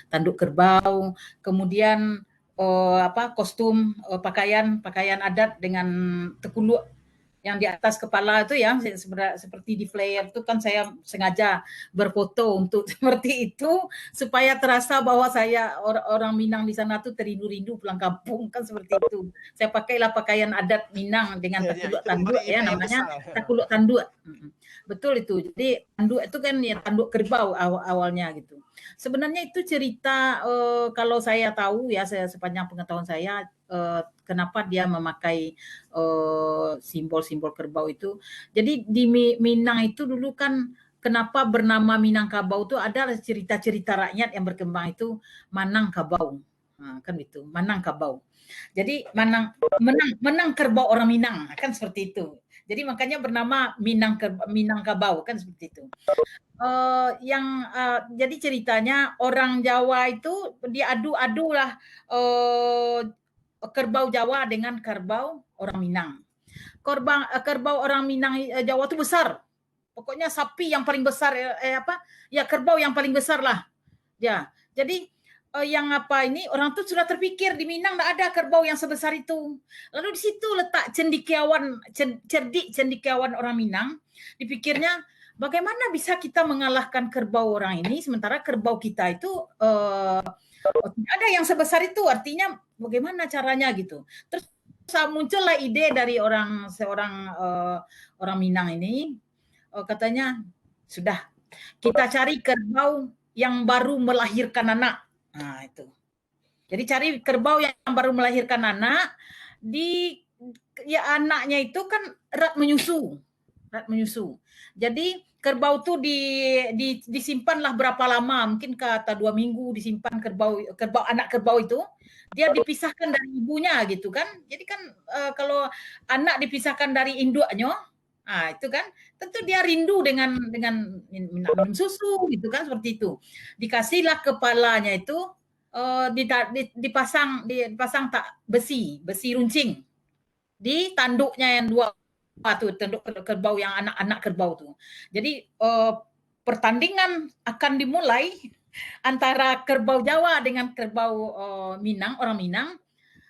tanduk kerbau, kemudian apa kostum, pakaian adat dengan tekuluk yang di atas kepala itu ya, seperti di flyer itu kan saya sengaja berfoto untuk seperti itu supaya terasa bahwa saya orang Minang di sana tuh terindu-rindu pulang kampung kan, seperti itu. Saya pakailah pakaian adat Minang dengan takuluk tanduk ya, namanya takuluk tanduk. Betul itu. Jadi tanduk itu kan ya tanduk kerbau awalnya gitu. Sebenarnya itu cerita kalau saya tahu ya, saya sepanjang pengetahuan saya kenapa dia memakai simbol-simbol kerbau itu. Jadi di Minang itu dulu kan kenapa bernama Minangkabau itu adalah cerita-cerita rakyat yang berkembang itu Manangkabau. Kan itu, Manangkabau. Jadi menang kerbau orang Minang, kan seperti itu. Jadi makanya bernama Minangkabau kan seperti itu. Jadi ceritanya orang Jawa itu diadu-adu lah kerbau Jawa dengan kerbau orang Minang. Kerbau orang Minang Jawa itu besar. Pokoknya sapi yang paling besar kerbau yang paling besar lah. Ya. Jadi yang apa ini orang tuh sudah terpikir di Minang tidak ada kerbau yang sebesar itu. Lalu di situ letak cerdik cendekiawan orang Minang. Dipikirnya bagaimana bisa kita mengalahkan kerbau orang ini sementara kerbau kita itu tidak ada yang sebesar itu. Artinya bagaimana caranya gitu. Terus muncullah ide dari seorang orang Minang ini, katanya sudah kita cari kerbau yang baru melahirkan anak. Nah itu. Jadi cari kerbau yang baru melahirkan anak, anaknya itu kan erat menyusu. Jadi kerbau tuh disimpanlah berapa lama, mungkin kata 2 minggu disimpan anak kerbau itu, dia dipisahkan dari ibunya gitu kan. Jadi kan kalau anak dipisahkan dari induknya, itu kan tentu dia rindu dengan minum susu gitu kan, seperti itu. Dikasihlah kepalanya itu dipasang besi runcing di tanduknya yang 2 tuh, tanduk kerbau yang anak-anak kerbau tuh. Jadi pertandingan akan dimulai antara kerbau Jawa dengan kerbau Minang, orang Minang.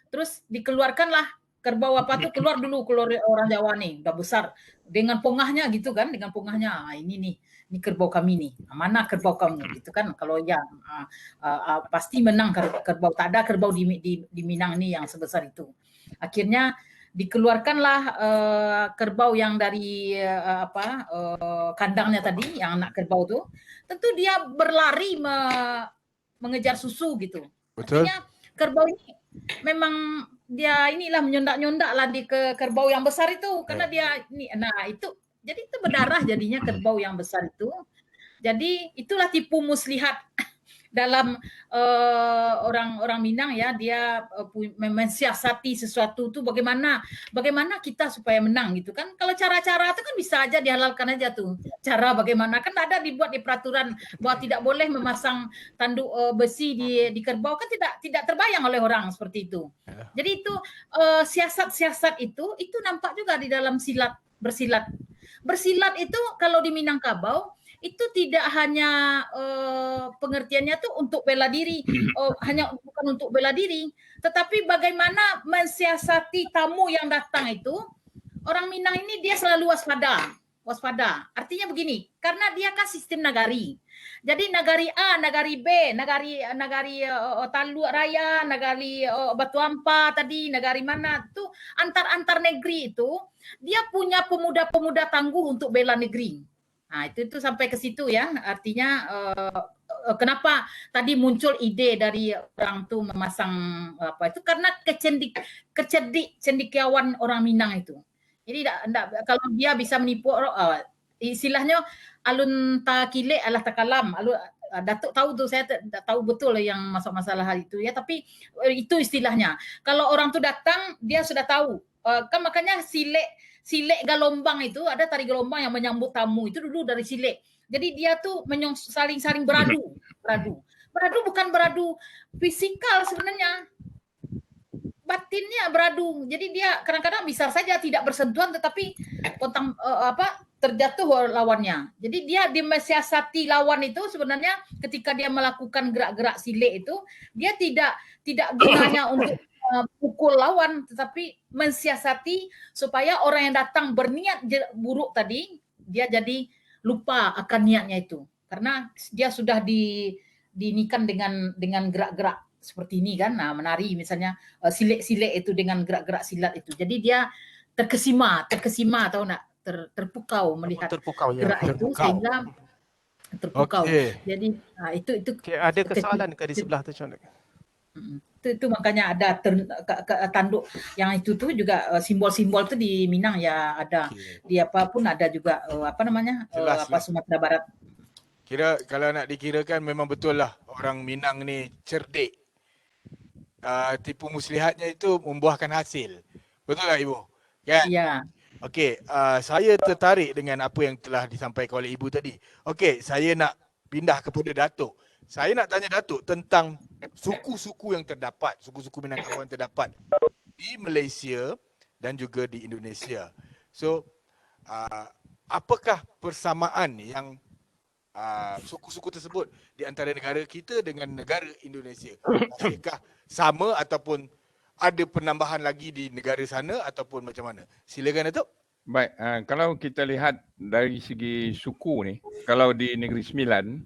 Terus dikeluarkanlah kerbau keluar orang Jawa nih, udah besar dengan pongahnya gitu kan, ini kerbau kami nih, mana kerbau kamu gitu kan. Kalau pasti menang kerbau, tak ada kerbau di Minang nih yang sebesar itu. Akhirnya dikeluarkanlah kerbau yang dari kandangnya tadi, yang anak kerbau tuh. Tentu dia berlari mengejar susu gitu. Betul. Artinya kerbau ini memang dia inilah menyondak-nyondak lah di kerbau yang besar itu, karena dia ini, itu jadi itu berdarah jadinya kerbau yang besar itu. Jadi itulah tipu muslihat dalam orang Minang ya, dia mensiasati sesuatu tuh bagaimana kita supaya menang gitu kan. Kalau cara-cara itu kan bisa aja dihalalkan aja tuh. Cara bagaimana kan ada dibuat di peraturan bahwa tidak boleh memasang tanduk besi di kerbau, kan tidak terbayang oleh orang seperti itu. Jadi itu siasat-siasat itu nampak juga di dalam bersilat. Bersilat itu kalau di Minangkabau itu tidak hanya pengertiannya tuh untuk bela diri, bukan untuk bela diri, tetapi bagaimana mensiasati tamu yang datang itu. Orang Minang ini dia selalu waspada. Artinya begini, karena dia kan sistem nagari. Jadi nagari A, nagari B, nagari Taluk Raya, nagari Batu Ampah tadi, nagari mana tuh antar negeri itu dia punya pemuda-pemuda tangguh untuk bela negeri. Nah, itu sampai ke situ ya. Artinya kenapa tadi muncul ide dari orang tuh memasang itu karena cendekiawan orang Minang itu. Jadi kalau dia bisa menipu, istilahnya alun ta kile alah takalam. Datuk tahu tuh, saya tak tahu betul yang masalah hal itu ya, tapi itu istilahnya. Kalau orang tuh datang dia sudah tahu. Kan makanya Silek Galombang itu, ada tari gelombang yang menyambut tamu itu dulu dari Silek. Jadi dia tuh saling beradu. Beradu bukan beradu fisikal sebenarnya. Batinnya beradu. Jadi dia kadang-kadang bisa saja tidak bersentuhan tetapi terjatuh lawannya. Jadi dia mensiasati lawan itu sebenarnya ketika dia melakukan gerak-gerak silek itu, dia tidak gunanya untuk pukul lawan, tetapi mensiasati supaya orang yang datang berniat buruk tadi, dia jadi lupa akan niatnya itu. Karena dia sudah dinikan dengan gerak-gerak seperti ini kan. Nah, menari misalnya silek-silek itu dengan gerak-gerak silat itu. Jadi dia terkesima tahu nak, terpukau melihat gerak itu sehingga terpukau. Okay. Jadi itu ada kesalahan ke di sebelah tu Cik? Itu makanya ada tanduk yang itu tuh juga simbol-simbol tuh di Minang ya ada. Di apa pun ada juga Sumatera Barat. Kira kalau nak dikirakan memang betul lah orang Minang ni cerdik. Tipu muslihatnya itu membuahkan hasil. Betul tak Ibu? Kan? Ya. Okey, saya tertarik dengan apa yang telah disampaikan oleh Ibu tadi. Okey, saya nak pindah kepada Datuk. Saya nak tanya Datuk tentang suku-suku yang terdapat, suku-suku Minangkabau yang terdapat di Malaysia dan juga di Indonesia. So, apakah persamaan yang suku-suku tersebut di antara negara kita dengan negara Indonesia? Masihkah sama ataupun ada penambahan lagi di negara sana ataupun macam mana? Silakan Datuk. Baik, kalau kita lihat dari segi suku ni, kalau di Negeri Sembilan,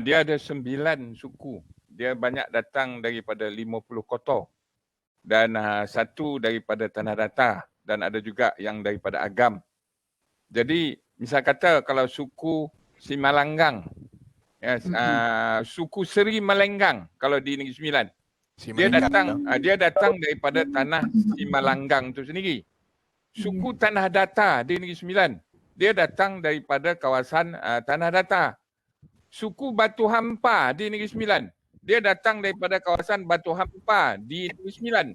dia ada 9 suku. Dia banyak datang daripada 50 kota dan satu daripada Tanah Datar dan ada juga yang daripada Agam. Jadi misal kata kalau suku Simalanggang, suku Seri Malenggang kalau di Negeri Sembilan, dia datang daripada tanah Simalanggang itu sendiri. Suku Tanah Datar di Negeri Sembilan, dia datang daripada kawasan Tanah Datar. Suku Batu Hampa di Negeri Sembilan, dia datang daripada kawasan Batu Hampa di Negeri Sembilan.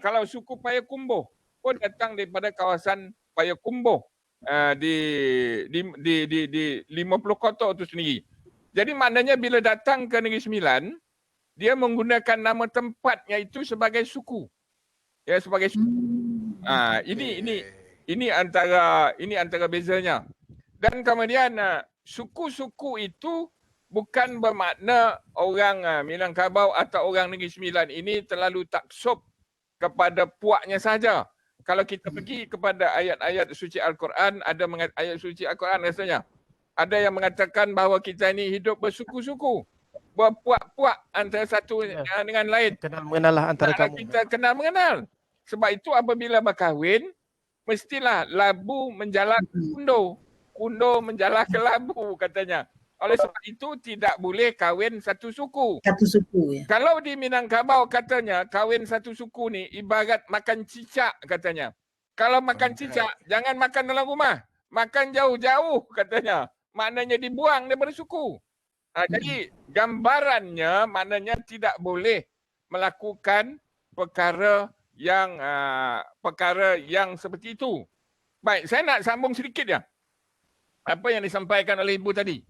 Kalau suku Payakumbuh pun datang daripada kawasan Payakumbuh di 50 kota itu sendiri. Jadi maknanya bila datang ke Negeri Sembilan, dia menggunakan nama tempatnya itu sebagai suku. Ya, sebagai suku. Ini antara bezanya. Dan kemudian suku-suku itu bukan bermakna orang Minangkabau atau orang Negeri Sembilan ini terlalu taksub kepada puaknya saja. Kalau kita pergi kepada ayat-ayat suci Al-Quran, ada ayat suci Al-Quran rasanya, ada yang mengatakan bahawa kita ini hidup bersuku-suku, berpuak-puak antara satu dengan lain. Kenal mengenal lah antara kamu. Kita kenal mengenal. Sebab itu apabila berkahwin, mestilah labu menjalar ke kundo, kundo menjalar ke labu katanya. Oleh sebab itu tidak boleh kahwin satu suku. Satu suku ya. Kalau di Minangkabau katanya kahwin satu suku ni ibarat makan cicak katanya. Kalau makan cicak jangan makan dalam rumah, makan jauh-jauh katanya. Maknanya dibuang daripada suku. Jadi gambarannya maknanya tidak boleh melakukan perkara yang seperti itu. Baik, saya nak sambung sedikit ya. Apa yang disampaikan oleh Ibu tadi.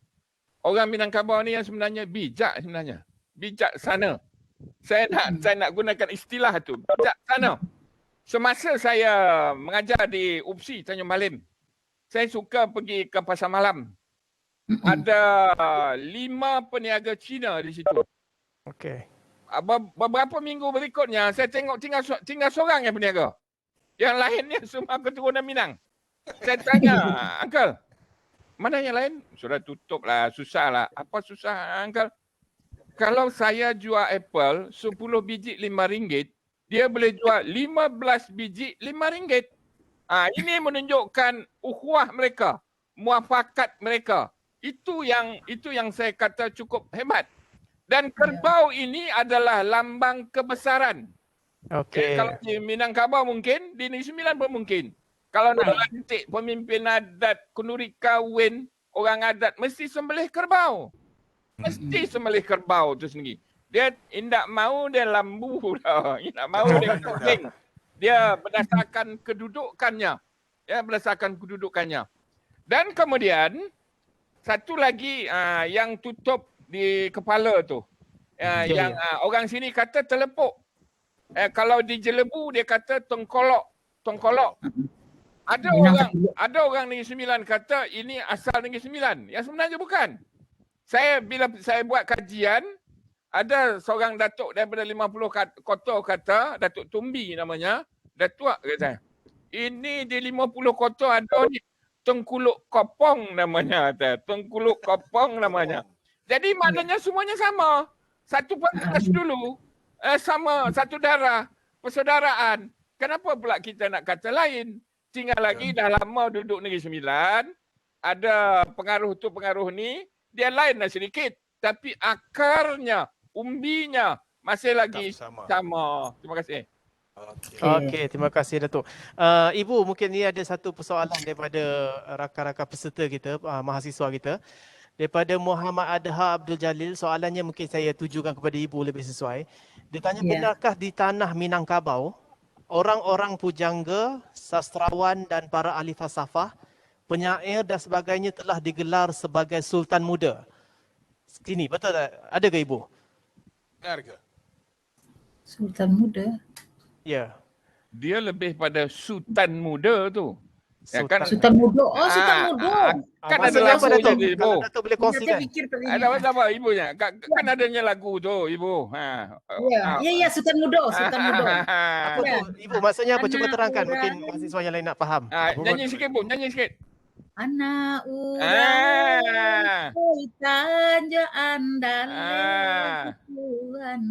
Orang Minangkabau ni yang sebenarnya bijak sebenarnya. Bijaksana. Saya nak gunakan istilah tu. Bijaksana. Semasa saya mengajar di UPSI Tanjung Malim, saya suka pergi ke pasar malam. Ada 5 peniaga Cina di situ. Okey. Beberapa minggu berikutnya saya tengok tinggal seorang yang peniaga. Yang lainnya semua keturunan Minang. Saya tanya, Uncle, mana yang lain? Sudah tutup lah, susah lah. Apa susah, Uncle? Kalau saya jual apple 10 biji RM5, dia boleh jual 15 biji RM5. Ini menunjukkan ukhuwah mereka, muafakat mereka. Itu yang saya kata cukup hebat. Dan kerbau ini adalah lambang kebesaran. Okey. Kalau di Minangkabau mungkin, di Negeri Sembilan pun mungkin. Kalau nak lantik pemimpin adat, kenduri kahwin, orang adat mesti sembelih kerbau. Mesti sembelih kerbau tu sendiri. Dia tidak mahu dia lambu dah. Tidak mahu dia kucing. Dia berdasarkan kedudukannya. Ya, berdasarkan kedudukannya. Dan kemudian satu lagi yang tutup di kepala tu. Yang orang sini kata telepuk. Kalau di Jelebu dia kata tengkolok. Tengkolok. Ada orang Negeri Sembilan kata ini asal Negeri Sembilan. Yang sebenarnya bukan. Bila saya buat kajian, ada seorang datuk daripada 50 kota kata, Datuk Tumbi namanya, datuk kata, ini di 50 kota ada ni Tengkuluk Kopong namanya. Tengkuluk Kopong namanya. Jadi maknanya semuanya sama. Satu pangkas dulu. Sama, satu darah. Persaudaraan. Kenapa pula kita nak kata lain? Tinggal lagi dah lama duduk Negeri Sembilan. Ada pengaruh tu pengaruh ni. Dia lain lah sedikit. Tapi akarnya, umbinya masih lagi sama. Terima kasih. Okey, terima kasih Datuk. Ibu, mungkin ni ada satu persoalan daripada rakan-rakan peserta kita, mahasiswa kita. Daripada Muhammad Adha Abdul Jalil, soalannya mungkin saya tujukan kepada Ibu lebih sesuai. Dia tanya, benarkah di tanah Minangkabau, orang-orang pujangga, sastrawan dan para ahli falsafah, penyair dan sebagainya telah digelar sebagai Sultan Muda? Sini, betul tak? Ada ke Ibu? Benar ke? Sultan Muda. Ya. Dia lebih pada Sultan Muda tu. Ya kan? Sultan Mudo. Oh, Sultan Mudo. Kan ada maksudnya apa lagu Datuk? jadi Ibu. Kalau Datuk boleh Saya kongsikan. pikir tadi. Ada apa ibunya? Kan adanya lagu tu Ibu. Ya, Sultan Mudo, Sultan Mudo. Apa Ya. tu? Ibu maksudnya apa? Cuba Anak terangkan. Mungkin urang. mahasiswa yang lain nak faham. Nyanyi sikit Bu, nyanyi sikit. Anak urang tanja andale Tuhan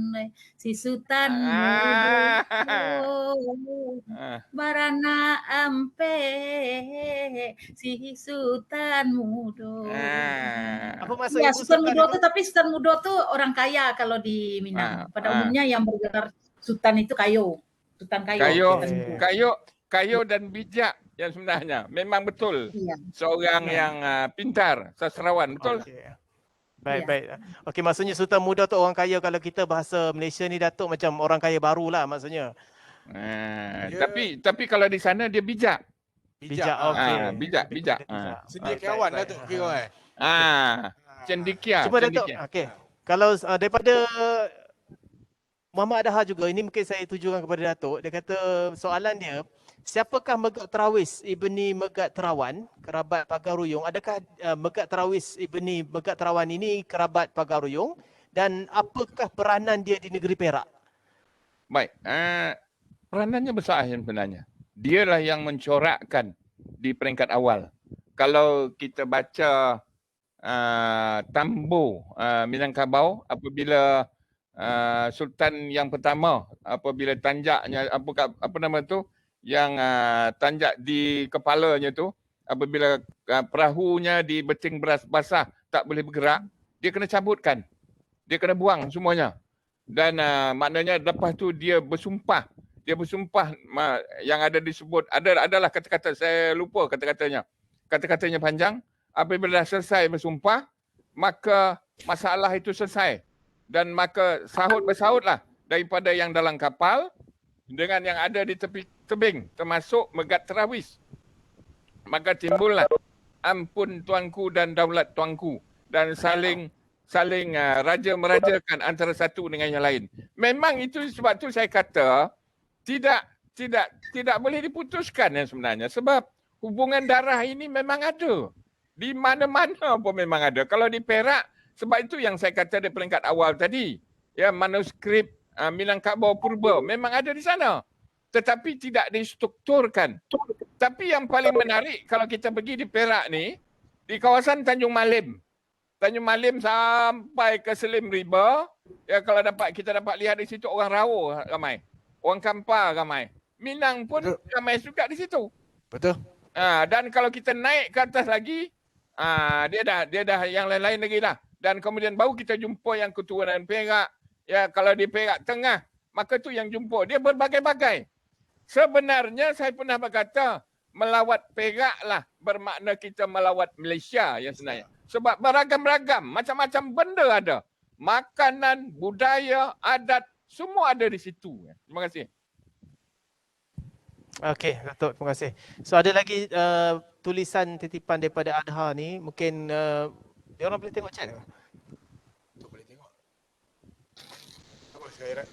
si Sultan Mudo barana ampe si Sultan Mudo. Apa maksud Ya, Ibu Sultan Sultan Mudo itu? tuh, tapi Sultan Mudo tuh orang kaya kalau di Minang. Pada umumnya yang bergelar Sultan itu kayo. Sultan kayo. Kayo dan bijak yang sebenarnya. Memang betul. Iya. Seorang yang pintar, sastrawan, betul? Okay. Baik. Okey, maksudnya Sultan Muda tu orang kaya, kalau kita bahasa Malaysia ni Datuk macam orang kaya baru lah maksudnya. Tapi kalau di sana dia bijak. Bijak, okey. Bijak. Sedia kawan lah tu kira Cendekia. Cuba Datuk, okey. Kalau daripada Muhammad Adha juga, ini mungkin saya tujukan kepada Datuk. Dia kata soalan dia, siapakah Megat Terawis Ibni Megat Terawan, kerabat Pagaruyung? Adakah Megat Terawis Ibni Megat Terawan ini kerabat Pagaruyung? Dan apakah peranan dia di negeri Perak? Baik, peranannya besar sebenarnya. Dialah yang mencorakkan di peringkat awal. Kalau kita baca Tambo Minangkabau, apabila Sultan yang pertama, apabila tanjaknya, apa nama tu, yang tanjak di kepalanya tu, apabila perahunya di beting beras basah tak boleh bergerak, dia kena cabutkan. Dia kena buang semuanya. Dan maknanya lepas tu dia bersumpah. Dia bersumpah yang ada disebut, adalah kata-kata, saya lupa kata-katanya. Kata-katanya panjang. Apabila dah selesai bersumpah, maka masalah itu selesai. Dan maka bersahutlah daripada yang dalam kapal dengan yang ada di tepi tebing, termasuk Megat Terawis. Maka timbullah ampun tuanku dan daulat tuanku, dan saling raja-merajakan antara satu dengan yang lain. Memang itu sebab tu saya kata tidak boleh diputuskan sebenarnya, sebab hubungan darah ini memang ada. Di mana-mana pun memang ada. Kalau di Perak, sebab itu yang saya kata di peringkat awal tadi, ya, manuskrip Minangkabau Purba memang ada di sana, tetapi tidak distrukturkan. Tapi yang paling menarik kalau kita pergi di Perak ni, di kawasan Tanjung Malim sampai ke Selim River, ya, kalau kita dapat lihat di situ orang Rawo ramai, orang Kampar ramai, Minang pun ramai juga di situ. Betul. Dan kalau kita naik ke atas lagi, dia dah yang lain-lain lagi lah. Dan kemudian baru kita jumpa yang keturunan Perak. Ya, kalau di Perak Tengah, maka tu yang jumpa. Dia berbagai-bagai. Sebenarnya saya pernah berkata, melawat Perak lah bermakna kita melawat Malaysia yang sebenarnya. Sebab beragam-ragam, macam-macam benda ada. Makanan, budaya, adat, semua ada di situ. Terima kasih. Okey, Datuk, terima kasih. So ada lagi tulisan titipan daripada Adha ni, mungkin dia orang boleh tengok chat ke? Tu boleh tengok. Apa saya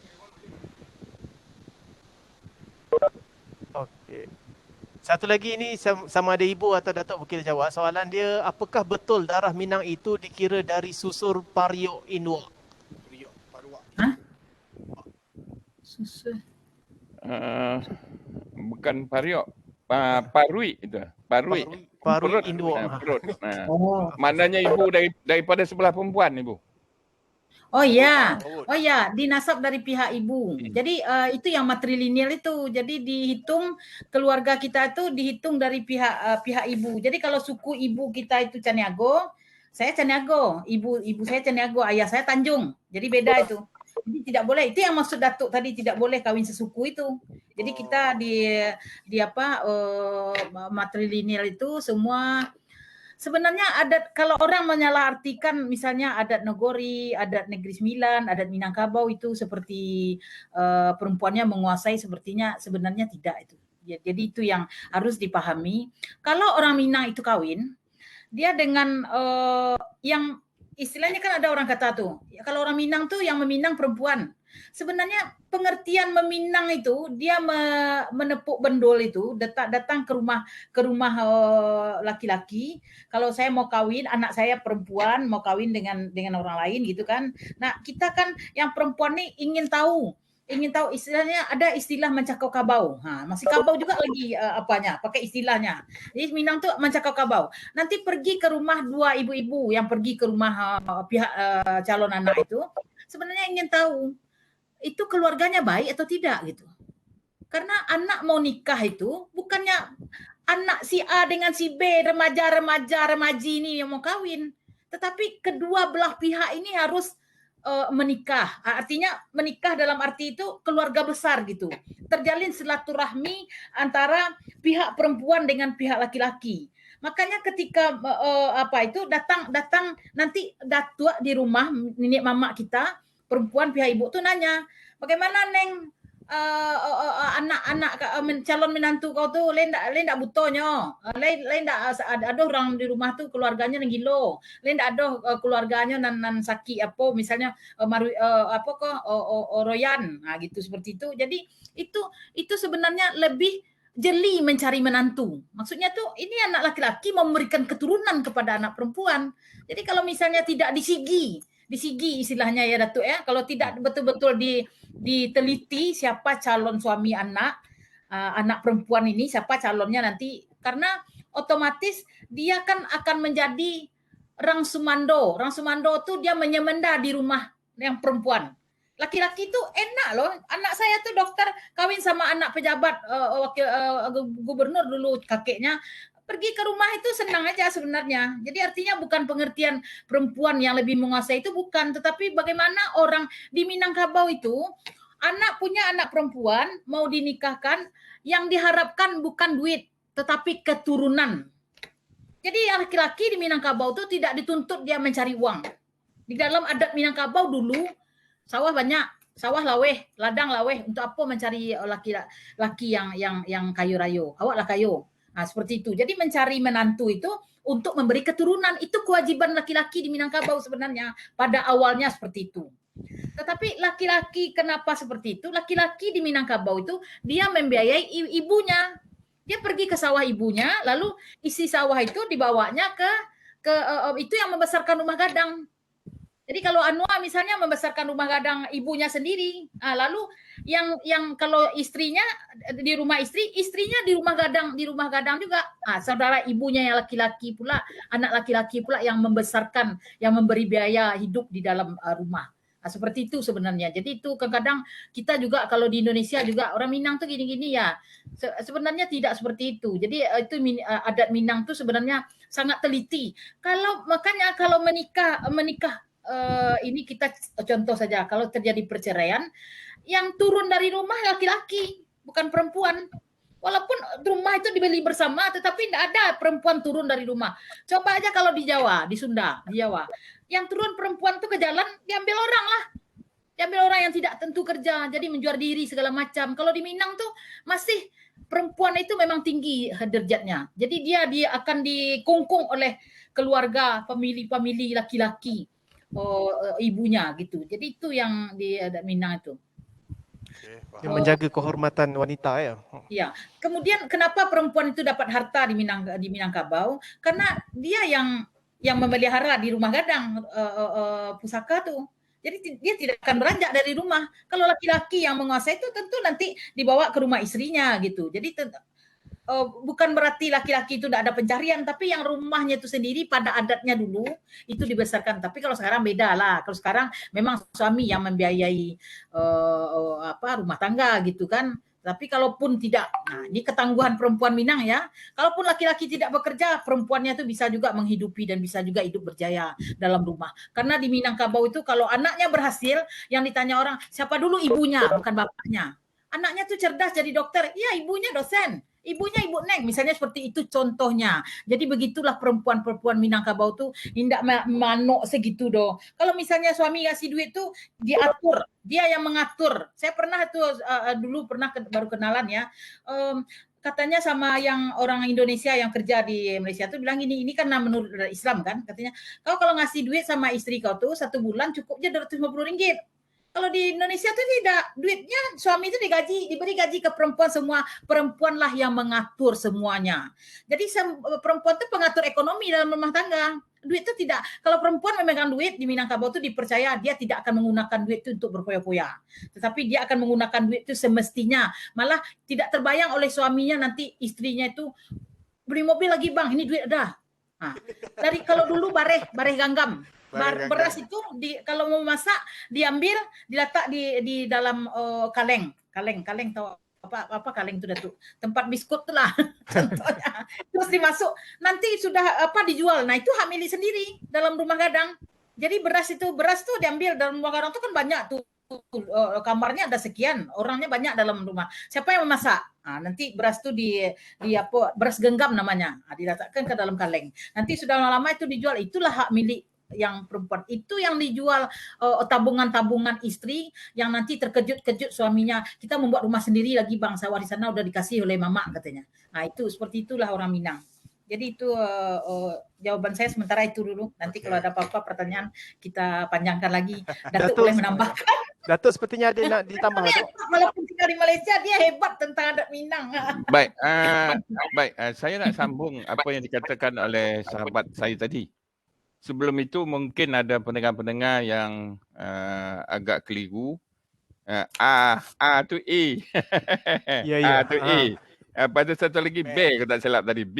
Okey. Satu lagi ni sama ada Ibu atau Datuk mungkin jawab. Soalan dia, apakah betul darah Minang itu dikira dari susur Pariok Inua? Pariok, Parwak. Susah. Bukan Pariok, Parui itu. Parui Indua. Perut. Oh. Maknanya ibu daripada sebelah perempuan, ibu. Oh ya, dinasab dari pihak ibu. Jadi itu yang matrilineal itu. Jadi dihitung keluarga kita itu dihitung dari pihak ibu. Jadi kalau suku ibu kita itu Caniago, saya Caniago, ibu saya Caniago, ayah saya Tanjung. Jadi beda itu. Jadi tidak boleh. Itu yang maksud Datuk tadi, tidak boleh kawin sesuku itu. Jadi kita di matrilineal itu semua. Sebenarnya adat, kalau orang menyalahartikan misalnya adat Nogori, adat Negeri Sembilan, adat Minangkabau itu seperti perempuannya menguasai, sebenarnya tidak itu. Jadi itu yang harus dipahami. Kalau orang Minang itu kawin, dia dengan yang istilahnya kan ada orang kata tuh, kalau orang Minang tuh yang meminang perempuan. Sebenarnya pengertian meminang itu dia menepuk bendol itu datang ke rumah laki-laki. Kalau saya mau kawin, anak saya perempuan mau kawin dengan orang lain gitu kan. Nah, kita kan yang perempuan nih ingin tahu istilahnya ada istilah mencakau kabau. Masih kabau juga lagi apanya, pakai istilahnya. Jadi Minang tuh mencakau kabau. Nanti pergi ke rumah dua ibu-ibu yang pergi ke rumah pihak calon anak itu, sebenarnya ingin tahu itu keluarganya baik atau tidak gitu. Karena anak mau nikah itu bukannya anak si A dengan si B, remaji ini yang mau kawin, tetapi kedua belah pihak ini harus menikah. Artinya menikah dalam arti itu keluarga besar gitu. Terjalin silaturahmi antara pihak perempuan dengan pihak laki-laki. Makanya ketika datang nanti datua di rumah nenek mama kita perempuan pihak ibu tuh nanya, bagaimana Neng anak-anak calon menantu kau tuh lain tak butonya, lain tak ada orang di rumah tuh keluarganya nang gilo, lain tak ada keluarganya nan sakit apa misalnya royan, gitu seperti itu. Jadi itu sebenarnya lebih jeli mencari menantu. Maksudnya tuh ini anak laki-laki memberikan keturunan kepada anak perempuan. Jadi kalau misalnya tidak disigi istilahnya ya Datuk ya, kalau tidak betul-betul diteliti siapa calon suami anak perempuan ini, siapa calonnya nanti, karena otomatis dia kan akan menjadi Rang Sumando tuh dia menyemenda di rumah yang perempuan. Laki-laki tuh enak loh, anak saya tuh dokter kawin sama anak pejabat wakil gubernur dulu kakeknya, pergi ke rumah itu senang aja sebenarnya. Jadi artinya bukan pengertian perempuan yang lebih menguasai itu bukan, tetapi bagaimana orang di Minangkabau itu punya anak perempuan mau dinikahkan, yang diharapkan bukan duit tetapi keturunan. Jadi laki-laki di Minangkabau itu tidak dituntut dia mencari uang. Di dalam adat Minangkabau dulu sawah banyak, sawah laweh, ladang laweh, untuk apa mencari laki-laki yang kayu rayo. Awaklah kayu. Seperti itu. Jadi mencari menantu itu untuk memberi keturunan. Itu kewajiban laki-laki di Minangkabau sebenarnya. Pada awalnya seperti itu. Tetapi laki-laki kenapa seperti itu? Laki-laki di Minangkabau itu dia membiayai ibunya. Dia pergi ke sawah ibunya, lalu isi sawah itu dibawanya ke itu yang membesarkan rumah gadang. Jadi kalau Anwar misalnya membesarkan rumah gadang ibunya sendiri, lalu yang kalau istrinya di rumah istrinya di rumah gadang juga. Saudara ibunya yang laki-laki pula, anak laki-laki pula yang membesarkan, yang memberi biaya hidup di dalam rumah. Seperti itu sebenarnya. Jadi itu kadang-kadang kita juga kalau di Indonesia juga orang Minang tuh gini-gini ya. Sebenarnya tidak seperti itu. Jadi itu adat Minang tuh sebenarnya sangat teliti. Makanya kalau menikah ini kita contoh saja, kalau terjadi perceraian, yang turun dari rumah laki-laki, bukan perempuan. Walaupun rumah itu dibeli bersama, tetapi tidak ada perempuan turun dari rumah. Coba aja kalau di Jawa, di Sunda, di Jawa. Yang turun perempuan tuh ke jalan, diambil orang lah. Diambil orang yang tidak tentu kerja, jadi menjual diri segala macam. Kalau di Minang tuh masih perempuan itu memang tinggi derajatnya. Jadi dia akan dikungkung oleh keluarga, famili laki-laki. Ibunya gitu. Jadi itu yang di Minang itu. Yang menjaga kehormatan wanita ya. Ya. Kemudian kenapa perempuan itu dapat harta di Minangkabau? Karena dia yang memelihara di rumah gadang pusaka tuh. Jadi dia tidak akan beranjak dari rumah. Kalau laki-laki yang menguasai itu tentu nanti dibawa ke rumah istrinya gitu. Jadi bukan berarti laki-laki itu tidak ada pencarian, tapi yang rumahnya itu sendiri pada adatnya dulu itu dibesarkan. Tapi kalau sekarang beda lah. Kalau sekarang memang suami yang membiayai rumah tangga gitu kan. Tapi kalaupun tidak, ini ketangguhan perempuan Minang ya. Kalaupun laki-laki tidak bekerja, perempuannya itu bisa juga menghidupi dan bisa juga hidup berjaya dalam rumah. Karena di Minangkabau itu kalau anaknya berhasil, yang ditanya orang, siapa dulu ibunya, bukan bapaknya. Anaknya tuh cerdas jadi dokter, iya ibunya dosen. Ibunya Ibu Neng, misalnya seperti itu contohnya. Jadi begitulah perempuan-perempuan Minangkabau tuh tidak manok segitu doh. Kalau misalnya suami kasih duit tuh diatur, dia yang mengatur. Saya pernah tuh dulu baru kenalan ya. katanya sama yang orang Indonesia yang kerja di Malaysia tuh bilang ini karena menurut Islam kan, katanya kau kalau ngasih duit sama istri kau tuh 1 bulan cukupnya RM250. Kalau di Indonesia tuh tidak, duitnya suami itu diberi gaji ke perempuan semua, perempuanlah yang mengatur semuanya. Jadi perempuan itu pengatur ekonomi dalam rumah tangga. Duit itu tidak, kalau perempuan memegang duit di Minangkabau itu dipercaya dia tidak akan menggunakan duit itu untuk berfoya-foya. Tetapi dia akan menggunakan duit itu semestinya. Malah tidak terbayang oleh suaminya nanti istrinya itu beli mobil lagi bang, ini duit ada. Nah, dari kalau dulu bareh ganggam. Beras itu kalau mau masak diambil diletak di dalam kaleng tahu apa kaleng itu Datuk, tempat biskut tuh lah contohnya, terus dimasuk nanti sudah dijual. Nah itu hak milik sendiri dalam rumah gadang. Jadi beras tuh diambil dalam rumah gadang tuh kan banyak tuh, kamarnya ada sekian, orangnya banyak dalam rumah. Siapa yang memasak? Nah, nanti beras tuh beras genggam namanya. Nah, diletakkan ke dalam kaleng. Nanti sudah lama itu dijual. Itulah hak milik yang perempuan. Itu yang dijual tabungan-tabungan istri yang nanti terkejut-kejut suaminya. Kita membuat rumah sendiri lagi bang, sawah di sana udah dikasih oleh mama katanya. Nah itu seperti itulah orang Minang. Jadi itu jawaban saya sementara itu dulu. Nanti kalau ada apa-apa pertanyaan kita panjangkan lagi. Datuk boleh menambahkan. Datuk sepertinya ada nak ditambah. Walaupun tinggal di Malaysia dia hebat tentang adat Minang. Baik, saya nak sambung apa yang dikatakan oleh sahabat saya tadi. Sebelum itu mungkin ada pendengar-pendengar yang agak keliru. A tu A. A tu A. Pada satu lagi B, kalau tak silap tadi B.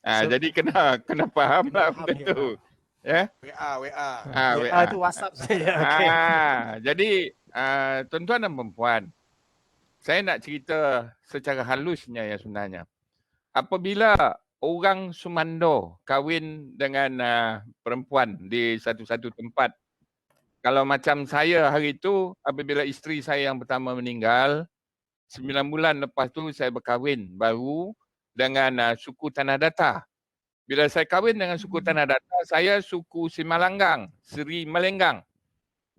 Jadi kena faham lah benda tu. Ya. WA tu WhatsApp saya. Okay. Jadi tuan-tuan dan perempuan, saya nak cerita secara halusnya ya sebenarnya. Apabila orang Sumando kahwin dengan perempuan di satu-satu tempat. Kalau macam saya hari itu, apabila isteri saya yang pertama meninggal, 9 bulan lepas tu saya berkahwin baru dengan suku Tanah Datar. Bila saya kahwin dengan suku Tanah Datar, saya suku Simalanggang, Seri Melenggang.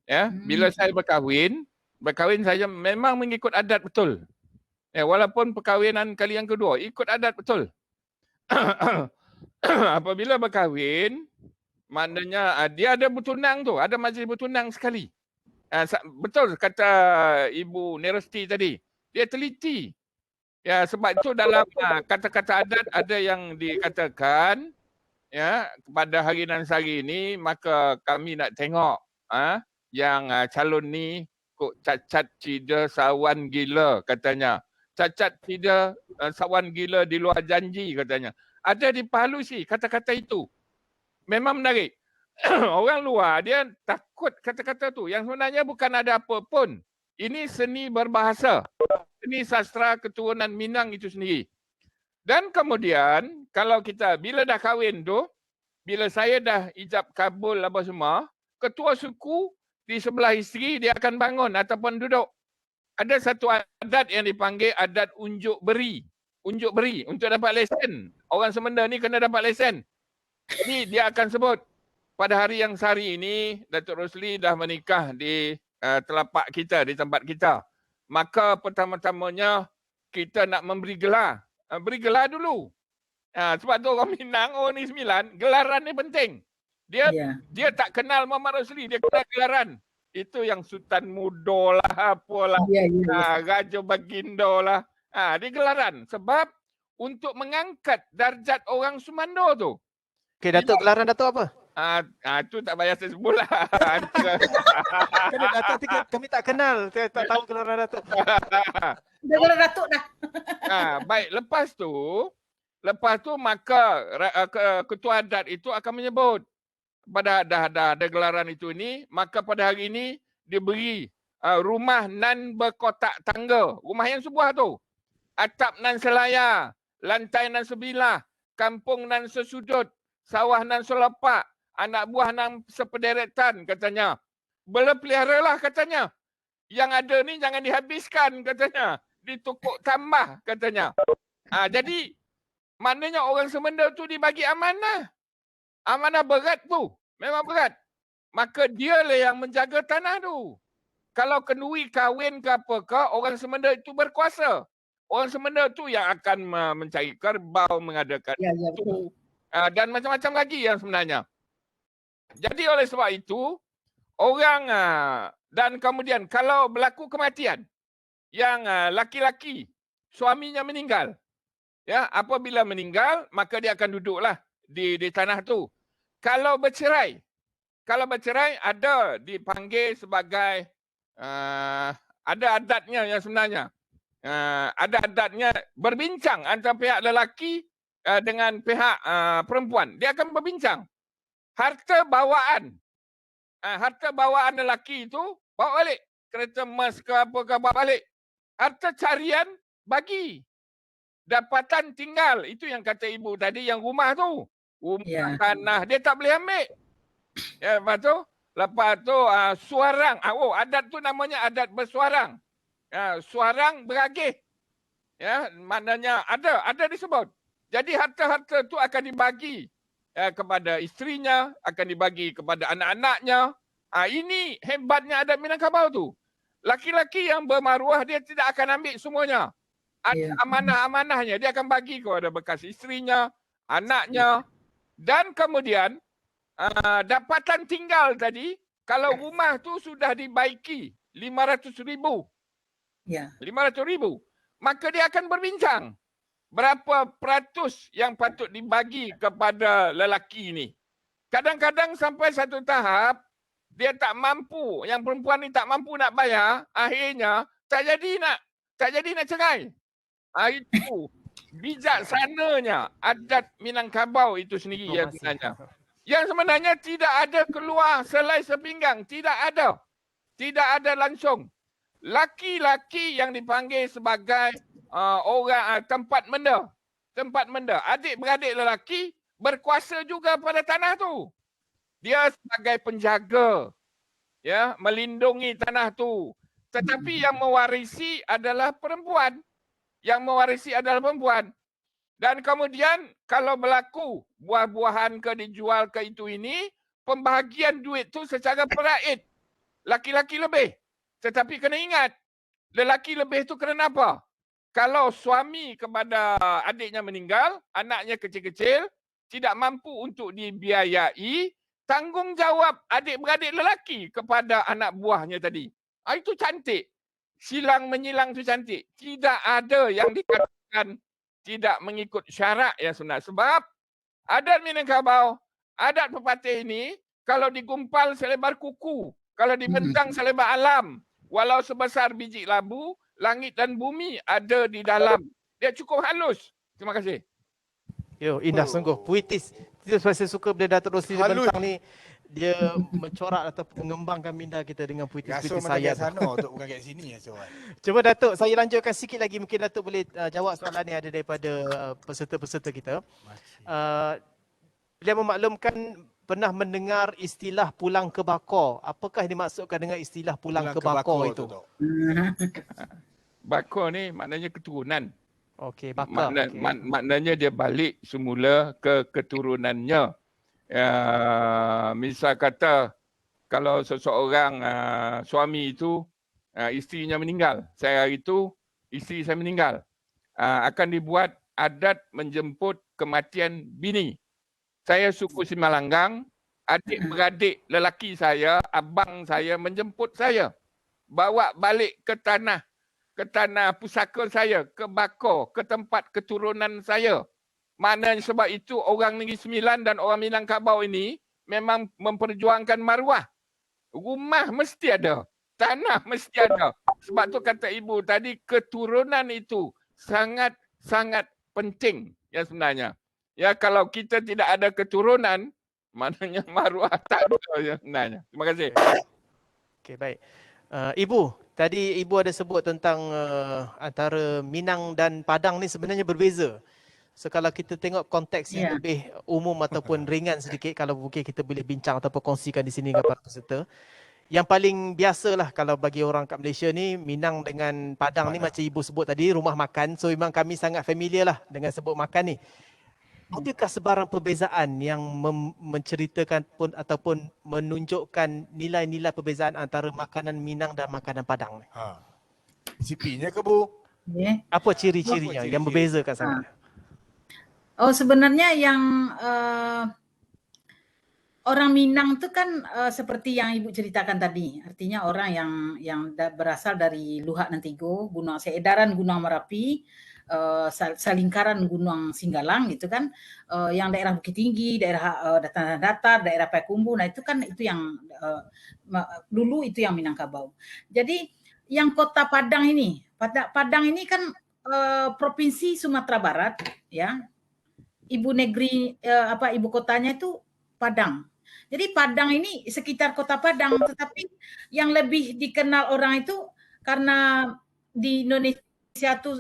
Ya, bila saya berkahwin saya memang mengikut adat betul. Ya, walaupun perkahwinan kali yang kedua, ikut adat betul. Apabila berkahwin, maknanya dia ada bertunang tu, ada majlis bertunang sekali. Betul kata Ibu Neresti tadi, dia teliti. Ya, sebab itu dalam kata-kata adat ada yang dikatakan ya kepada hari nan sehari ini, maka kami nak tengok yang calon ni kok cacat cida sawan gila katanya. Cacat cida sawan gila di luar janji katanya. Ada di Pahalusi kata-kata itu. Memang menarik. Orang luar dia takut kata-kata tu. Yang sebenarnya bukan ada apa pun. Ini seni berbahasa. Seni sastra keturunan Minang itu sendiri. Dan kemudian kalau kita bila dah kahwin tu, bila saya dah ijab kabul apa semua, ketua suku di sebelah isteri dia akan bangun ataupun duduk. Ada satu adat yang dipanggil adat unjuk beri. Unjuk beri untuk dapat lesen. Orang Semenda ni kena dapat lesen. Jadi dia akan sebut pada hari yang sehari ini Datuk Rosli dah menikah di telapak kita, di tempat kita. Maka pertama-tamanya kita nak memberi gelar. Beri gelar dulu. Sebab tu orang Minang, ni 9, gelaran ni penting. Dia tak kenal Muhammad Rosli, dia kenal gelaran. Itu yang Sultan Mudo lah, apalah. Raja Bagindo lah. Dia gelaran. Sebab untuk mengangkat darjat orang Sumando tu. Okey, Datuk, gelaran Datuk apa? Tu tak payah saya sebut lah. Datuk kami tak kenal. Saya tak tahu gelaran Datuk. Gelaran Datuk dah. Baik, lepas tu maka ketua adat itu akan menyebut pada dah ada gelaran itu ni, maka pada hari ini diberi rumah nan berkotak tangga. Rumah yang sebuah tu. Atap nan selayar, lantai nan sebilah, kampung nan sesudut, sawah nan selepak, anak buah nan sepederetan katanya. Berpeliharalah katanya. Yang ada ni jangan dihabiskan katanya. Ditukuk tambah katanya. Jadi maknanya orang Semenda tu dibagi amanah. Amanah berat tu. Memang berat. Maka dialah yang menjaga tanah tu. Kalau kenduri kahwin ke apakah, orang Semenda itu berkuasa. Orang Semenda tu yang akan mencari kerbau, mengadakan Ya, ya betul. dan macam-macam lagi yang sebenarnya. Jadi oleh sebab itu, orang dan kemudian kalau berlaku kematian yang laki-laki suaminya meninggal, ya, apabila meninggal maka dia akan duduklah di tanah tu. Kalau bercerai ada dipanggil sebagai ada adatnya yang sebenarnya. Ada adatnya berbincang antara pihak lelaki dengan pihak perempuan. Dia akan berbincang. Harta bawaan lelaki itu bawa balik. Kereta emas ke apa ke bawa balik. Harta carian bagi. Dapatan tinggal. Itu yang kata ibu tadi yang rumah tu. Rumah, tanah dia tak boleh ambil. Ya, lepas tu suarang. Adat tu namanya adat bersuarang. Suarang beragih. Ya, maknanya ada disebut. Jadi harta-harta tu akan dibagi kepada isterinya, akan dibagi kepada anak-anaknya. Ini hebatnya adat Minangkabau tu. Laki-laki yang bermaruah dia tidak akan ambil semuanya. Ada amanah-amanahnya, dia akan bagi kepada bekas isterinya, anaknya. Dan kemudian dapatan tinggal tadi, kalau rumah tu sudah dibaiki 500,000. Ya. 500,000. Maka dia akan berbincang berapa peratus yang patut dibagi kepada lelaki ini. Kadang-kadang sampai satu tahap dia tak mampu, yang perempuan ni tak mampu nak bayar, akhirnya tak jadi nak cerai. Itu bijaksananya adat Minangkabau itu sendiri yang sebenarnya. Yang sebenarnya tidak ada keluar selai sepinggang, tidak ada. Tidak ada langsung. Laki-laki yang dipanggil sebagai orang tempat menda. Adik-beradik lelaki berkuasa juga pada tanah tu. Dia sebagai penjaga, ya, melindungi tanah tu. Tetapi yang mewarisi adalah perempuan. Dan kemudian kalau berlaku buah-buahan ke dijual ke itu ini, pembahagian duit tu secara peraid. Laki-laki lebih. Tetapi kena ingat, lelaki lebih tu kerana apa? Kalau suami kepada adiknya meninggal, anaknya kecil-kecil, tidak mampu untuk dibiayai, tanggungjawab adik-beradik lelaki kepada anak buahnya tadi. Itu cantik. Silang menyilang tu cantik. Tidak ada yang dikatakan tidak mengikut syarak yang sebenar. Sebab adat Minangkabau, adat pepatih ini, kalau digumpal selebar kuku, kalau dibentang selebar alam, walau sebesar biji labu, langit dan bumi ada di dalam. Dia cukup halus. Terima kasih. Yo, indah sungguh. Puitis. Itu sebab saya suka bila Datuk Rosli bentang ni. Dia mencorak atau mengembangkan minda kita dengan puitis-puitis saya. Sana untuk bukan kat sini ya soal. Cuba Datuk, saya lanjutkan sikit lagi. Mungkin Datuk boleh jawab soalan ni ada daripada peserta-peserta kita. Beliau memaklumkan pernah mendengar istilah pulang ke bakor. Apakah yang dimaksudkan dengan istilah pulang ke bakor itu? Bakor ni maknanya keturunan. Okey, bakar. Maknanya dia balik semula ke keturunannya. Misal kata kalau seseorang suami itu isterinya meninggal, saya hari itu isteri saya meninggal, akan dibuat adat menjemput kematian bini. Saya suku Simalanggang, adik-beradik lelaki saya, abang saya menjemput saya, bawa balik ke tanah pusaka saya, ke bakor, ke tempat keturunan saya. Maknanya sebab itu orang Negeri Sembilan dan orang Minangkabau ini memang memperjuangkan maruah. Rumah mesti ada, tanah mesti ada. Sebab tu kata ibu tadi, keturunan itu sangat penting ya sebenarnya. Ya, kalau kita tidak ada keturunan, maknanya maruah tak ada ya sebenarnya. Terima kasih. Okey, baik. Ibu, tadi ibu ada sebut tentang antara Minang dan Padang ni sebenarnya berbeza. So kalau kita tengok konteks yang lebih umum ataupun ringan sedikit, kalau mungkin kita boleh bincang ataupun kongsikan di sini dengan para peserta. Yang paling biasalah kalau bagi orang kat Malaysia ni, Minang dengan Padang ni macam ibu sebut tadi, rumah makan. So memang kami sangat familiar lah dengan sebut makan ni. Adakah sebarang perbezaan yang menceritakan pun ataupun menunjukkan nilai-nilai perbezaan antara makanan Minang dan makanan Padang ni? Sipinya ke Bu? Okay. Apa ciri-cirinya yang membezakan sangat? Oh, sebenarnya yang orang Minang itu kan seperti yang Ibu ceritakan tadi, artinya orang yang berasal dari Luhak Nantigo, Gunung Seedaran, Gunung Merapi, salingkaran Gunung Singgalang gitu kan, yang daerah Bukit Tinggi, daerah dataran datar, daerah Payakumbuh, nah itu kan itu yang dulu itu yang Minangkabau. Jadi yang kota Padang ini, Padang ini kan provinsi Sumatera Barat ya, ibu negeri ibu kotanya itu Padang. Jadi Padang ini sekitar kota Padang, tetapi yang lebih dikenal orang itu karena di Indonesia tuh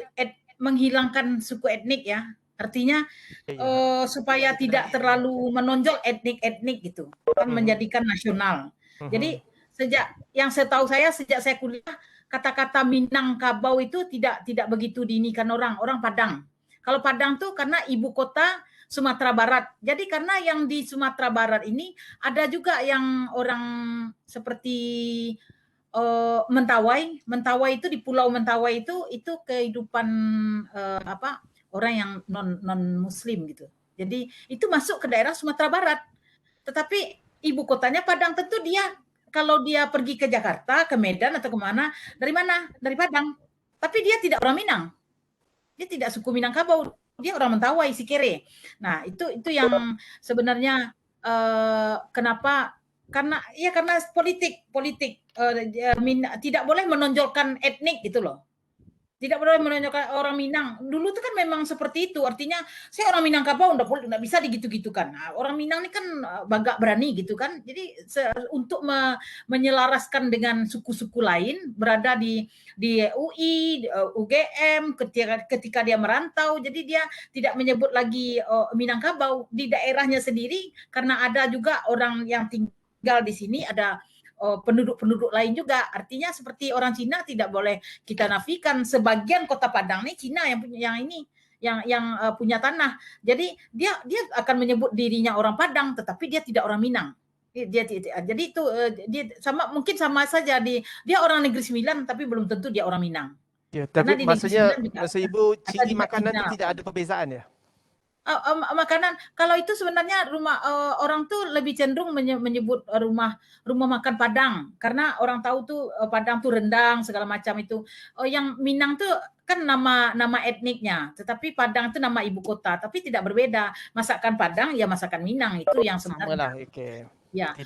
menghilangkan suku etnik ya. Artinya supaya tidak terlalu menonjol etnik-etnik gitu, kan menjadikan nasional. Jadi setahu saya sejak saya kuliah, kata-kata Minangkabau itu tidak begitu diinikan orang Padang. Kalau Padang tuh karena ibu kota Sumatera Barat. Jadi karena yang di Sumatera Barat ini ada juga yang orang seperti Mentawai. Mentawai itu di Pulau Mentawai itu kehidupan orang yang non Muslim gitu. Jadi itu masuk ke daerah Sumatera Barat. Tetapi ibu kotanya Padang, tentu dia kalau dia pergi ke Jakarta, ke Medan atau kemana, dari mana? Dari Padang. Tapi dia tidak orang Minang. Dia tidak suku Minangkabau, dia orang Mentawai, Sikere. Nah, itu yang sebenarnya kenapa karena politik tidak boleh menonjolkan etnik gitu loh. Tidak boleh menonjolkan orang Minang. Dulu itu kan memang seperti itu. Artinya saya orang Minangkabau enggak bisa digitu-gitukan. Nah, orang Minang ini kan bagak berani gitu kan. Jadi untuk menyelaraskan dengan suku-suku lain berada di UI, UGM ketika dia merantau. Jadi dia tidak menyebut lagi Minangkabau di daerahnya sendiri karena ada juga orang yang tinggal di sini, ada penduduk-penduduk lain juga. Artinya seperti orang Cina tidak boleh kita nafikan, sebagian kota Padang ini Cina yang punya tanah. Jadi dia akan menyebut dirinya orang Padang tetapi dia tidak orang Minang. Jadi itu dia mungkin sama saja dia orang Negeri Sembilan tapi belum tentu dia orang Minang. Ya, tapi maksudnya maksud Ibu ciri makanan itu tidak ada perbezaan ya? Makanan kalau itu sebenarnya orang tuh lebih cenderung menyebut rumah makan Padang karena orang tahu tuh Padang tuh rendang segala macam itu. Yang Minang tuh kan nama etniknya, tetapi Padang itu nama ibu kota, tapi tidak berbeda. Masakan Padang ya masakan Minang itu yang sebenarnya. Sama lah, okay. Ya.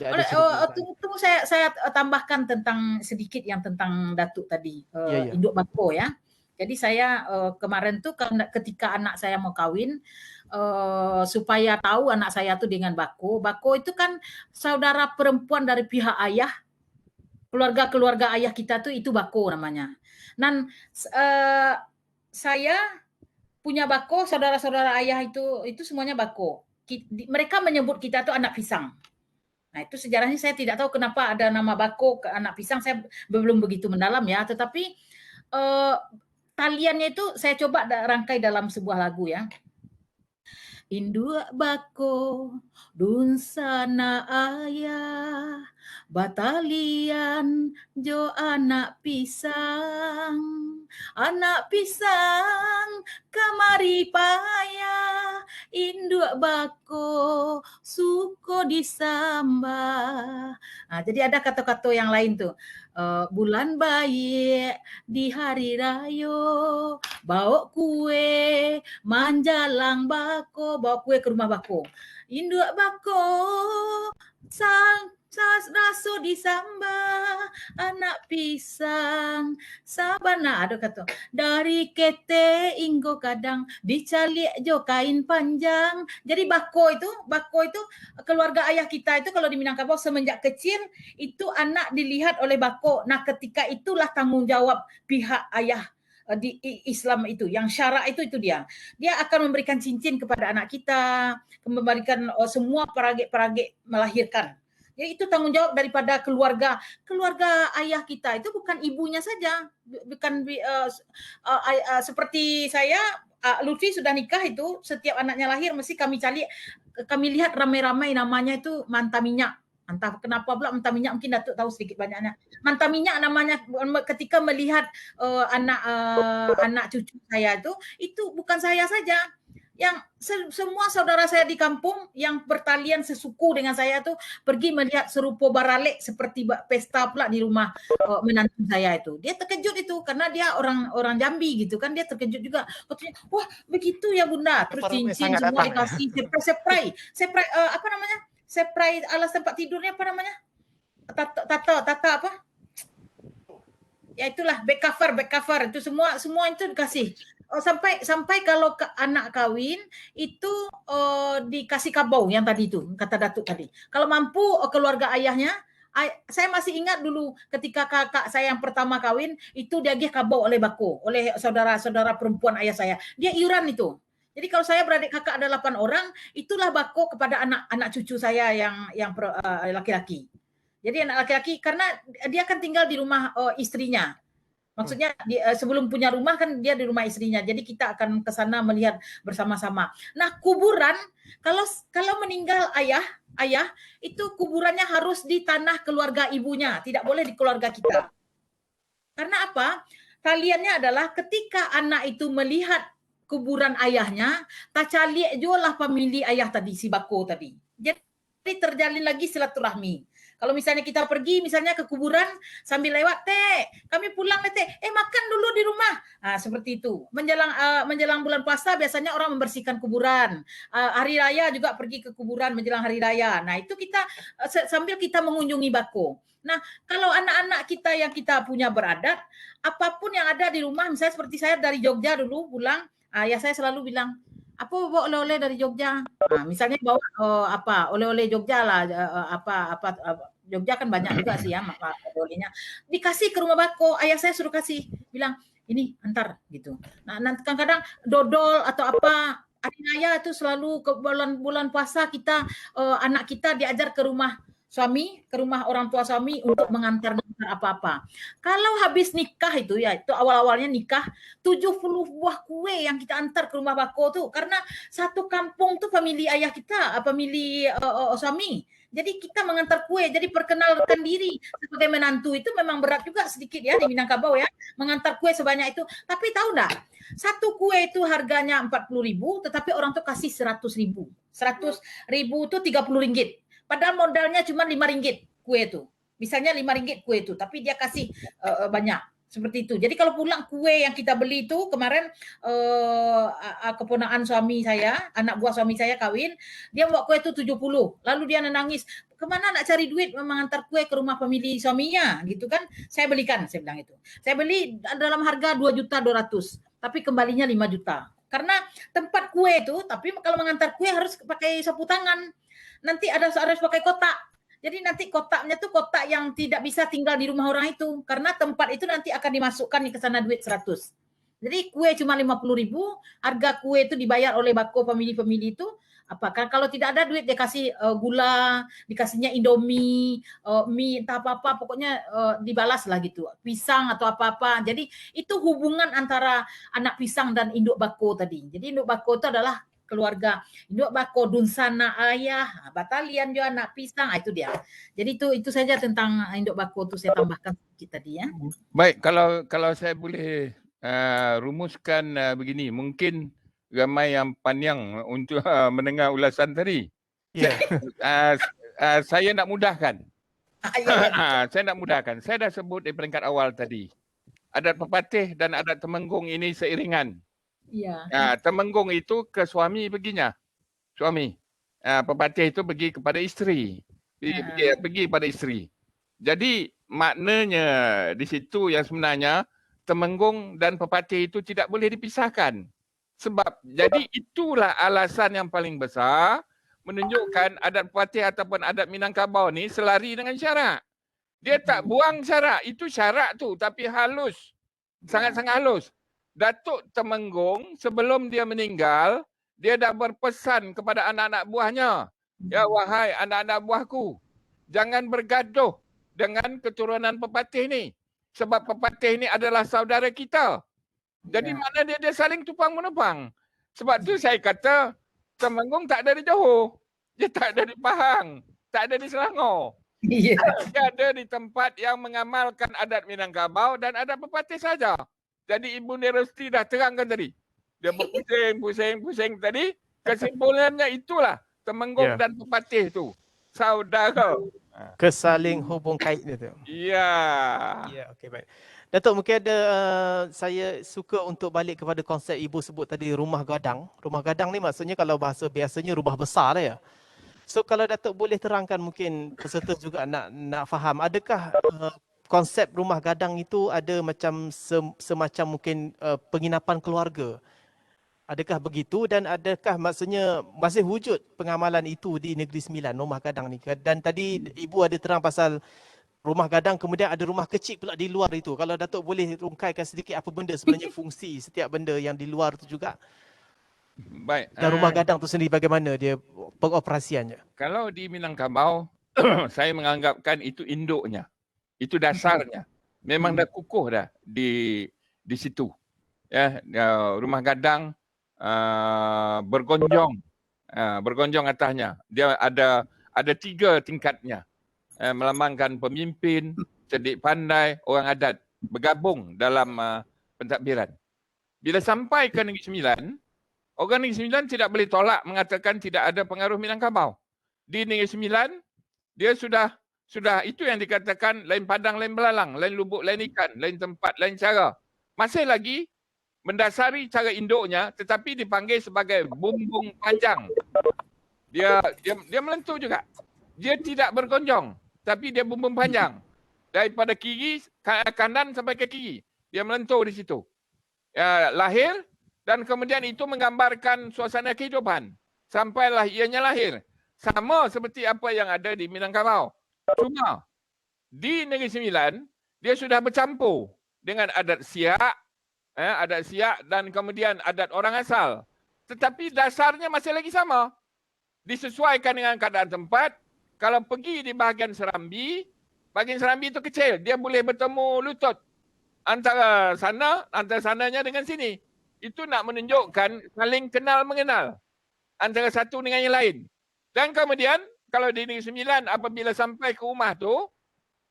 Tunggu saya tambahkan sedikit yang tentang Datuk tadi, induk bako ya. Jadi saya kemarin tuh ketika anak saya mau kawin, supaya tahu anak saya tuh dengan bako. Bako itu kan saudara perempuan dari pihak ayah, keluarga ayah kita tuh itu bako namanya. Dan saya punya bako, saudara-saudara ayah itu semuanya bako. Mereka menyebut kita tuh anak pisang. Nah itu sejarahnya saya tidak tahu kenapa ada nama bako ke anak pisang, saya belum begitu mendalam ya. Tetapi taliannya itu saya coba rangkai dalam sebuah lagu ya. Induk bako dun sana ayah, batalian jo anak pisang kamari payah, induk bako suko disambah. Nah, jadi ada kata-kata yang lain tuh. Bulan baik di hari rayo, bawa kue manjalang bako, bawa kue ke rumah bako. Induk bako sang raso disambah, anak pisang sabana, ada kata dari kete inggo kadang dicalik jo kain panjang. Jadi bako itu keluarga ayah kita itu kalau di Minangkabau semenjak kecil itu anak dilihat oleh bako. Nah ketika itulah tanggung jawab pihak ayah di Islam itu, yang syara itu dia akan memberikan cincin kepada anak kita, memberikan semua peragik melahirkan. Jadi itu tanggung jawab daripada keluarga ayah kita, itu bukan ibunya saja, bukan seperti saya, Lutfi sudah nikah itu, setiap anaknya lahir mesti kami lihat ramai-ramai namanya itu manta minyak. Entah kenapa pula mentah minyak, mungkin Datuk tahu sedikit banyaknya. Mentah minyak namanya ketika melihat anak cucu saya itu bukan saya saja. Yang semua saudara saya di kampung yang bertalian sesuku dengan saya tuh pergi melihat serupa baralek seperti pesta pula di rumah menantu saya itu. Dia terkejut itu karena dia orang Jambi gitu kan, dia terkejut juga. Katanya, wah begitu ya Bunda. Terus cincin semua dikasih, sepray apa namanya? Sepray alas tempat tidurnya apa namanya? Tata apa? Ya itulah back cover itu semua itu dikasih. Sampai kalau anak kawin itu dikasih kabau yang tadi itu kata Datuk tadi. Kalau mampu keluarga ayahnya, saya masih ingat dulu ketika kakak saya yang pertama kawin itu diagih kabau oleh bako, oleh saudara-saudara perempuan ayah saya. Dia iuran itu. Jadi kalau saya beradik kakak ada 8 orang, itulah bako kepada anak cucu saya yang laki-laki. Jadi anak laki-laki karena dia kan tinggal di rumah istrinya. Maksudnya sebelum punya rumah kan dia di rumah istrinya. Jadi kita akan ke sana melihat bersama-sama. Nah, kuburan kalau meninggal ayah itu kuburannya harus di tanah keluarga ibunya, tidak boleh di keluarga kita. Karena apa? Taliannya adalah ketika anak itu melihat kuburan ayahnya, tacalik jualah famili ayah tadi, si bako tadi. Jadi terjalin lagi silaturahmi. Kalau misalnya kita pergi misalnya ke kuburan sambil lewat, teh kami pulang teh, makan dulu di rumah. Seperti itu. Menjelang bulan puasa biasanya orang membersihkan kuburan. Hari raya juga pergi ke kuburan menjelang hari raya. Nah itu kita sambil kita mengunjungi bako. Nah kalau anak-anak kita yang kita punya beradat, apapun yang ada di rumah, misalnya seperti saya dari Jogja dulu pulang, ayah saya selalu bilang, apa bawa oleh-oleh dari Jogja? Misalnya bawa oleh-oleh Jogja lah, Jogja kan banyak juga sih ya oleh-olehnya. Dikasih ke rumah bako, ayah saya suruh kasih, bilang ini antar gitu. Nah nanti kadang-kadang dodol atau apa, hari raya itu selalu ke bulan puasa kita anak kita diajar ke rumah suami, ke rumah orang tua suami untuk mengantar apa-apa. Kalau habis nikah itu ya, itu awal-awalnya nikah, 70 buah kue yang kita antar ke rumah bako tuh, karena satu kampung tuh famili ayah kita, famili suami. Jadi kita mengantar kue, jadi perkenalkan diri sebagai menantu itu memang berat juga sedikit ya di Minangkabau ya, mengantar kue sebanyak itu. Tapi tahu enggak, satu kue itu harganya 40.000, tetapi orang tuh kasih 100.000. 100.000 itu 30 ringgit. Padahal modalnya cuma 5 ringgit kue itu. Misalnya 5 ringgit kue itu, tapi dia kasih banyak. Seperti itu. Jadi kalau pulang kue yang kita beli itu kemarin keponakan suami saya, anak buah suami saya kawin, dia bawa kue itu 70. Lalu dia nangis, kemana nak cari duit mengantar kue ke rumah famili suaminya gitu kan. Saya belikan, saya bilang itu. Saya beli dalam harga 2.200.000, tapi kembalinya 5 juta. Karena tempat kue itu, tapi kalau mengantar kue harus pakai sapu tangan. Nanti harus pakai kotak. Jadi nanti kotaknya tuh kotak yang tidak bisa tinggal di rumah orang itu. Karena tempat itu nanti akan dimasukkan ke sana duit 100. Jadi kue cuma 50.000, harga kue itu dibayar oleh bako famili-famili itu. Kan kalau tidak ada duit dia kasih gula, dikasihnya Indomie, mie, entah apa-apa, pokoknya dibalas lah gitu. Pisang atau apa-apa. Jadi itu hubungan antara anak pisang dan induk bako tadi. Jadi induk bako itu adalah keluarga induk bako dunsana ayah, batalian juga anak pisang, itu dia. Jadi itu saja tentang induk bako itu saya tambahkan sedikit tadi ya. Baik, kalau saya boleh rumuskan begini, mungkin ramai yang panjang untuk mendengar ulasan tadi. Ya. Saya nak mudahkan. Saya nak mudahkan. Saya dah sebut di peringkat awal tadi. Adat pepatih dan adat temenggung ini seiringan. Ya. Temenggung itu ke suami perginya. Suami. Pepatih itu pergi kepada isteri. Pergi pada isteri. Jadi maknanya di situ yang sebenarnya temenggung dan pepatih itu tidak boleh dipisahkan. Sebab jadi itulah alasan yang paling besar menunjukkan adat pepatih ataupun adat Minangkabau ni selari dengan syarak. Dia tak buang syarak. Itu syarak tu tapi halus. Sangat-sangat halus. Datuk Temenggung sebelum dia meninggal, dia dah berpesan kepada anak-anak buahnya. Ya wahai anak-anak buahku, jangan bergaduh dengan keturunan pepatih ni. Sebab pepatih ni adalah saudara kita. Jadi mana dia saling tupang menupang. Sebab tu saya kata Temenggung tak dari Johor. Dia tak dari Pahang. tak ada di Selangor. Ya. Dia ada di tempat yang mengamalkan adat Minangkabau dan adat pepatih saja. Jadi Ibu Nerosti dah terangkan tadi. Dia berpusing tadi. Kesimpulannya itulah Temenggung dan pepatih tu. Saudara. Kesaling hubung kait dia tu. Ya. Ya, okey baik. Datuk, mungkin ada saya suka untuk balik kepada konsep ibu sebut tadi rumah gadang. Rumah gadang ni maksudnya kalau bahasa biasanya rumah besar lah ya. So kalau Datuk boleh terangkan, mungkin peserta juga nak faham, adakah konsep rumah gadang itu ada macam semacam mungkin penginapan keluarga? Adakah begitu, dan adakah maksudnya masih wujud pengamalan itu di Negeri Sembilan, rumah gadang ni? Dan tadi ibu ada terang pasal rumah gadang, kemudian ada rumah kecil pula di luar itu. Kalau Datuk boleh rungkaikan sedikit apa benda sebenarnya fungsi setiap benda yang di luar itu juga. Baik. Dan rumah gadang tu sendiri bagaimana dia pengoperasiannya? Kalau di Minangkabau, saya menganggapkan itu induknya. Itu dasarnya. Memang dah kukuh dah di situ. Ya, rumah gadang bergonjong. Bergonjong atasnya. Dia ada 3 tingkatnya. Melambangkan pemimpin, cerdik pandai, orang adat bergabung dalam pentadbiran. Bila sampai ke Negeri Sembilan, orang Negeri Sembilan tidak boleh tolak mengatakan tidak ada pengaruh Minangkabau. Di Negeri Sembilan, dia sudah itu yang dikatakan lain padang, lain belalang, lain lubuk, lain ikan, lain tempat, lain cara. Masih lagi mendasari cara induknya, tetapi dipanggil sebagai bumbung panjang. Dia melentur juga. Dia tidak bergonjong, tapi dia bumbung panjang. Daripada kiri, kanan sampai ke kiri. Dia melentur di situ. Lahir, dan kemudian itu menggambarkan suasana kehidupan. Sampailah ianya lahir. Sama seperti apa yang ada di Minangkabau. Cuma di Negeri Sembilan, dia sudah bercampur dengan adat Siak dan kemudian adat orang asal. Tetapi dasarnya masih lagi sama. Disesuaikan dengan keadaan tempat. Kalau pergi di bahagian Serambi itu kecil. Dia boleh bertemu lutut antara sananya dengan sini. Itu nak menunjukkan saling kenal mengenal antara satu dengan yang lain. Dan kemudian kalau di Negeri Sembilan, apabila sampai ke rumah tu,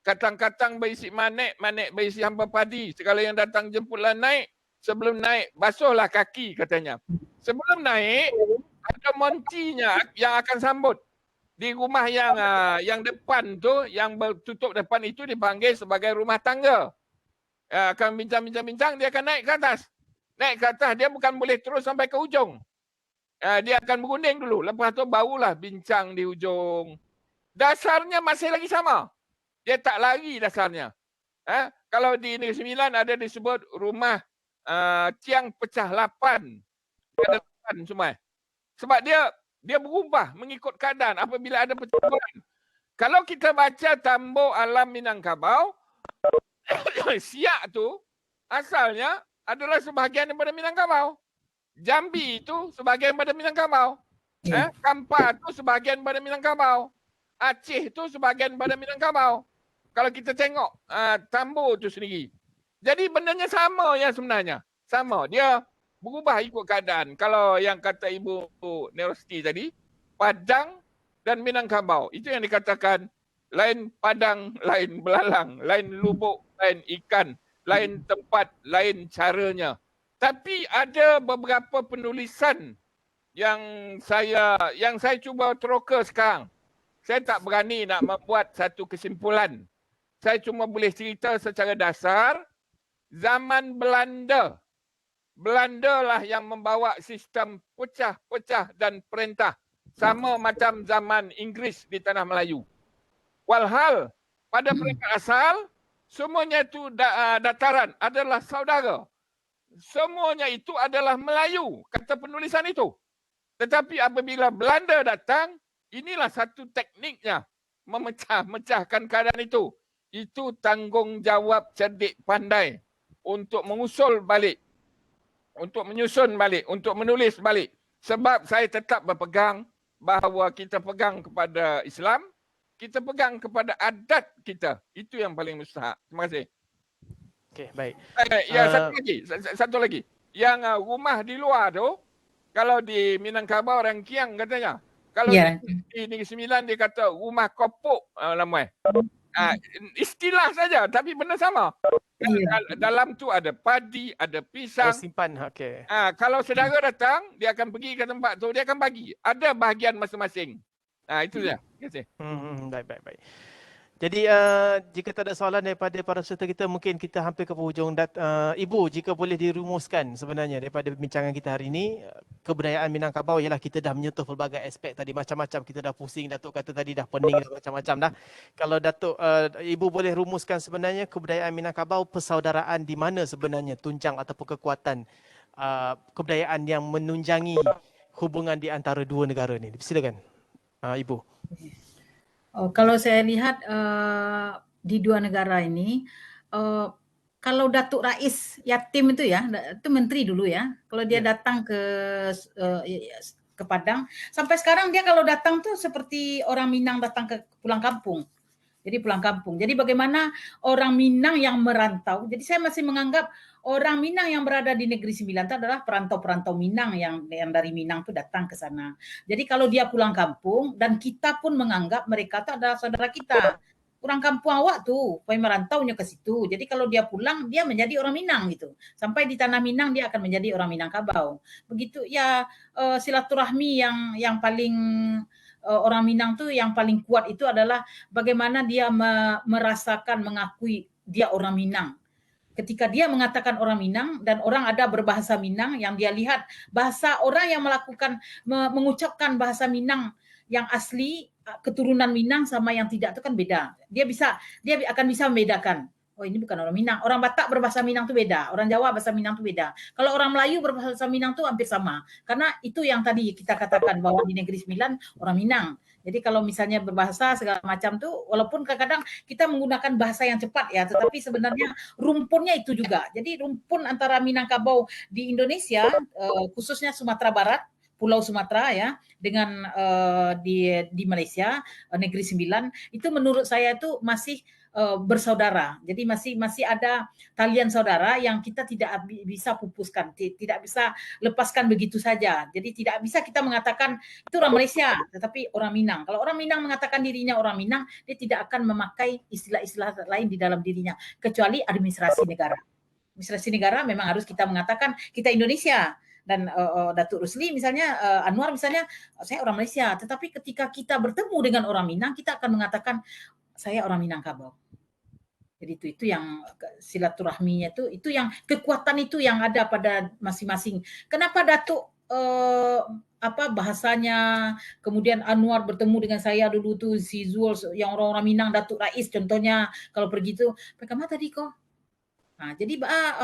katang-katang berisi manek berisi hamba padi. Segala yang datang jemputlah naik. Sebelum naik, basuhlah kaki katanya. Sebelum naik, ada moncinya yang akan sambut. Di rumah yang depan tu, yang bertutup depan itu dipanggil sebagai rumah tangga. Akan bincang-bincang, dia akan naik ke atas. Naik ke atas, dia bukan boleh terus sampai ke ujung. Dia akan berunding dulu. Lepas tu barulah bincang di ujung. Dasarnya masih lagi sama. Dia tak lari dasarnya. Kalau di Negeri Sembilan ada disebut rumah tiang pecah 8. Ada 8 semua. Sebab dia berubah mengikut keadaan apabila ada pertempuran. Kalau kita baca Tambur Alam Minangkabau, Siak tu asalnya adalah sebahagian daripada Minangkabau. Jambi itu sebahagian daripada Minangkabau. Kampar tu sebahagian daripada Minangkabau. Aceh tu sebahagian daripada Minangkabau. Kalau kita tengok Tambur tu sendiri. Jadi bendanya sama ya sebenarnya. Sama. Dia berubah ikut keadaan. Kalau yang kata Ibu Nerosti tadi, Padang dan Minangkabau. Itu yang dikatakan lain padang, lain belalang, lain lubuk, lain ikan, lain tempat, lain caranya. Tapi ada beberapa penulisan yang saya cuba teroka sekarang. Saya tak berani nak membuat satu kesimpulan. Saya cuma boleh cerita secara dasar. Zaman Belanda. Belanda lah yang membawa sistem pecah-pecah dan perintah. Sama macam zaman Inggeris di Tanah Melayu. Walhal pada peringkat asal, semuanya itu dataran adalah saudara. Semuanya itu adalah Melayu, kata penulisan itu. Tetapi apabila Belanda datang, inilah satu tekniknya memecah-mecahkan keadaan itu. Itu tanggungjawab cerdik pandai untuk mengusul balik, untuk menyusun balik, untuk menulis balik. Sebab saya tetap berpegang bahawa kita pegang kepada Islam, kita pegang kepada adat kita. Itu yang paling mustahak. Terima kasih. Okey, baik. Satu lagi. Yang rumah di luar tu, kalau di Minangkabau orang Kiang katanya. Kalau di Negeri Sembilan dia kata rumah kopok nama. Istilah saja tapi benda sama. Iya. Dalam tu ada padi, ada Oh, pisang. simpan. Okey. Kalau saudara datang, dia akan pergi ke tempat tu, dia akan bagi. Ada bahagian masing-masing. Itu dia. Terima kasih. Baik. Jadi jika tak ada soalan daripada para peserta kita, mungkin kita hampir ke penghujung. Ibu, jika boleh dirumuskan sebenarnya daripada perbincangan kita hari ini, kebudayaan Minangkabau ialah kita dah menyentuh pelbagai aspek tadi, macam-macam kita dah pusing, Datuk kata tadi dah pening dah macam-macam dah. Kalau Datuk, Ibu boleh rumuskan sebenarnya kebudayaan Minangkabau, persaudaraan di mana sebenarnya tunjang ataupun kekuatan kebudayaan yang menunjangi hubungan di antara dua negara ni. Silakan, Ibu. Kalau saya lihat di dua negara ini, kalau Datuk Rais Yatim itu ya, itu menteri dulu ya. Kalau dia datang ke Padang, sampai sekarang dia kalau datang tuh seperti orang Minang datang ke pulang kampung. Jadi pulang kampung. Jadi bagaimana orang Minang yang merantau, jadi saya masih menganggap orang Minang yang berada di Negeri Sembilan itu adalah perantau-perantau Minang yang dari Minang itu datang ke sana. Jadi kalau dia pulang kampung dan kita pun menganggap mereka itu adalah saudara kita. Orang kampung awak tuh, pengen merantaunya ke situ. Jadi kalau dia pulang, dia menjadi orang Minang gitu. Sampai di tanah Minang dia akan menjadi orang Minangkabau. Begitu ya, silaturahmi yang paling orang Minang tuh yang paling kuat itu adalah bagaimana dia merasakan, mengakui dia orang Minang. Ketika dia mengatakan orang Minang dan orang ada berbahasa Minang yang dia lihat bahasa orang yang mengucapkan bahasa Minang yang asli keturunan Minang sama yang tidak itu kan beda. Dia akan bisa membedakan. Oh ini bukan orang Minang. Orang Batak berbahasa Minang itu beda. Orang Jawa bahasa Minang itu beda. Kalau orang Melayu berbahasa Minang itu hampir sama. Karena itu yang tadi kita katakan bahwa di Negeri Sembilan orang Minang. Jadi kalau misalnya berbahasa segala macam tuh, walaupun kadang-kadang kita menggunakan bahasa yang cepat ya, tetapi sebenarnya rumpunnya itu juga. Jadi rumpun antara Minangkabau di Indonesia, khususnya Sumatera Barat, Pulau Sumatera ya, dengan di Malaysia, Negeri Sembilan, itu menurut saya itu masih bersaudara. Jadi masih ada talian saudara yang kita tidak bisa pupuskan, tidak bisa lepaskan begitu saja. Jadi tidak bisa kita mengatakan itu orang Malaysia, tetapi orang Minang. Kalau orang Minang mengatakan dirinya orang Minang, dia tidak akan memakai istilah-istilah lain di dalam dirinya, kecuali administrasi negara. Administrasi negara memang harus kita mengatakan kita Indonesia. Dan Datuk Rusli misalnya, Anwar misalnya, saya orang Malaysia. Tetapi ketika kita bertemu dengan orang Minang, kita akan mengatakan saya orang Minangkabau. Jadi itu yang silaturahminya itu yang kekuatan itu yang ada pada masing-masing. Kenapa Datuk bahasanya, kemudian Anwar bertemu dengan saya dulu tuh si Zul yang orang-orang Minang, Datuk Rais contohnya kalau pergi tuh, "Kemana tadi kok?" Jadi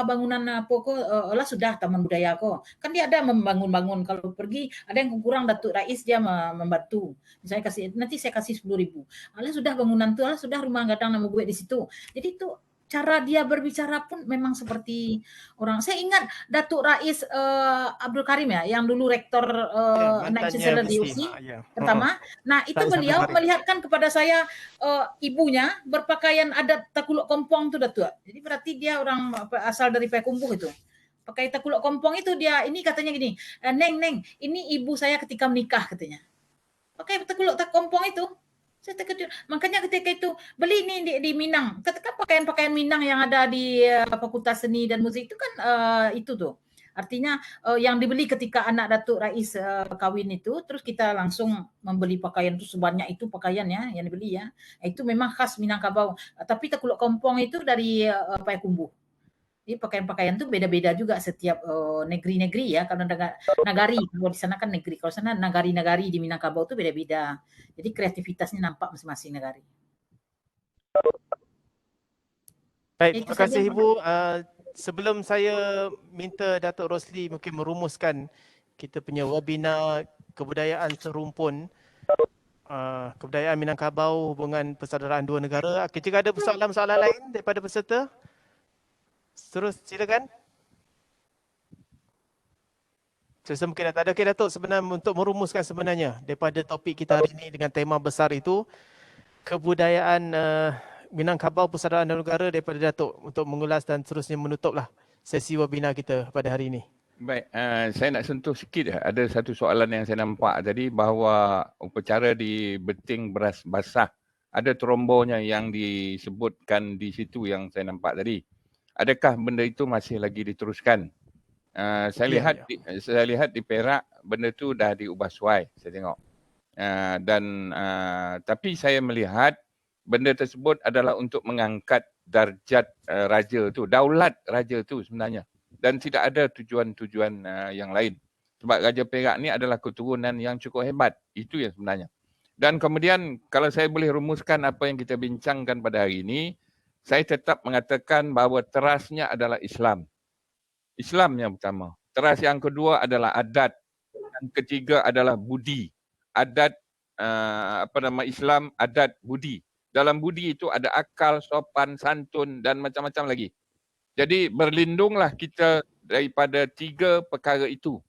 bangunan pokok lah sudah taman budaya kok. Kan dia ada membangun-bangun, kalau pergi ada yang kurang Datuk Rais dia membantu. Misalnya nanti saya kasih 10.000. Alah sudah bangunan tuh, alah sudah rumah gadang nama gue di situ. Jadi itu cara dia berbicara pun memang seperti orang. Saya ingat Datuk Rais Abdul Karim ya, yang dulu rektor Night Chancellor di USI pertama. Nah itu beliau melihatkan kepada saya ibunya berpakaian adat Takuluk Kompong tuh Datuk. Jadi berarti dia orang asal dari Payakumbuh itu. Pakai Takuluk Kompong itu dia, ini katanya gini, Neng, ini ibu saya ketika menikah katanya. Pakai Takuluk Kompong itu. Saya terkejut. Makanya ketika itu beli ini di Minang. Ketika pakaian-pakaian Minang yang ada di Fakultas Seni dan Musik itu kan itu tuh. Artinya yang dibeli ketika anak Datuk Rais kawin itu, terus kita langsung membeli pakaian itu sebanyak itu pakaian ya yang dibeli ya. Itu memang khas Minangkabau. Tapi Takuluk Kompong itu dari Payakumbuh. Jadi pakaian-pakaian itu beda-beda juga setiap negeri-negeri ya. Kalau nagari, kalau di sana kan negeri. Kalau sana nagari-nagari di Minangkabau itu beda-beda. Jadi kreativitasnya nampak masing-masing negari. Baik, terima kasih Ibu. Sebelum saya minta Datuk Rosli mungkin merumuskan kita punya webinar kebudayaan serumpun, kebudayaan Minangkabau, hubungan persaudaraan dua negara. Jika ada soalan-soalan lain daripada peserta, terus silakan. Saya mungkin tak ada. Okey Datuk, sebenarnya untuk merumuskan sebenarnya daripada topik kita hari ini dengan tema besar itu, kebudayaan Minangkabau persaudaraan dua negara daripada Datuk untuk mengulas dan terusnya menutuplah sesi webinar kita pada hari ini. Baik, saya nak sentuh sikit. Ada satu soalan yang saya nampak tadi bahawa upacara di beting beras basah ada trombonya yang disebutkan di situ yang saya nampak tadi. Adakah benda itu masih lagi diteruskan? Saya lihat di Perak benda tu dah diubah suai, saya tengok. Tapi saya melihat benda tersebut adalah untuk mengangkat darjat raja tu, daulat raja tu sebenarnya. Dan tidak ada tujuan-tujuan yang lain. Sebab Raja Perak ni adalah keturunan yang cukup hebat. Itu yang sebenarnya. Dan kemudian kalau saya boleh rumuskan apa yang kita bincangkan pada hari ini, saya tetap mengatakan bahawa terasnya adalah Islam. Islam yang pertama. Teras yang kedua adalah adat. Yang ketiga adalah budi. Adat Islam, adat, budi. Dalam budi itu ada akal, sopan, santun dan macam-macam lagi. Jadi berlindunglah kita daripada 3 perkara itu.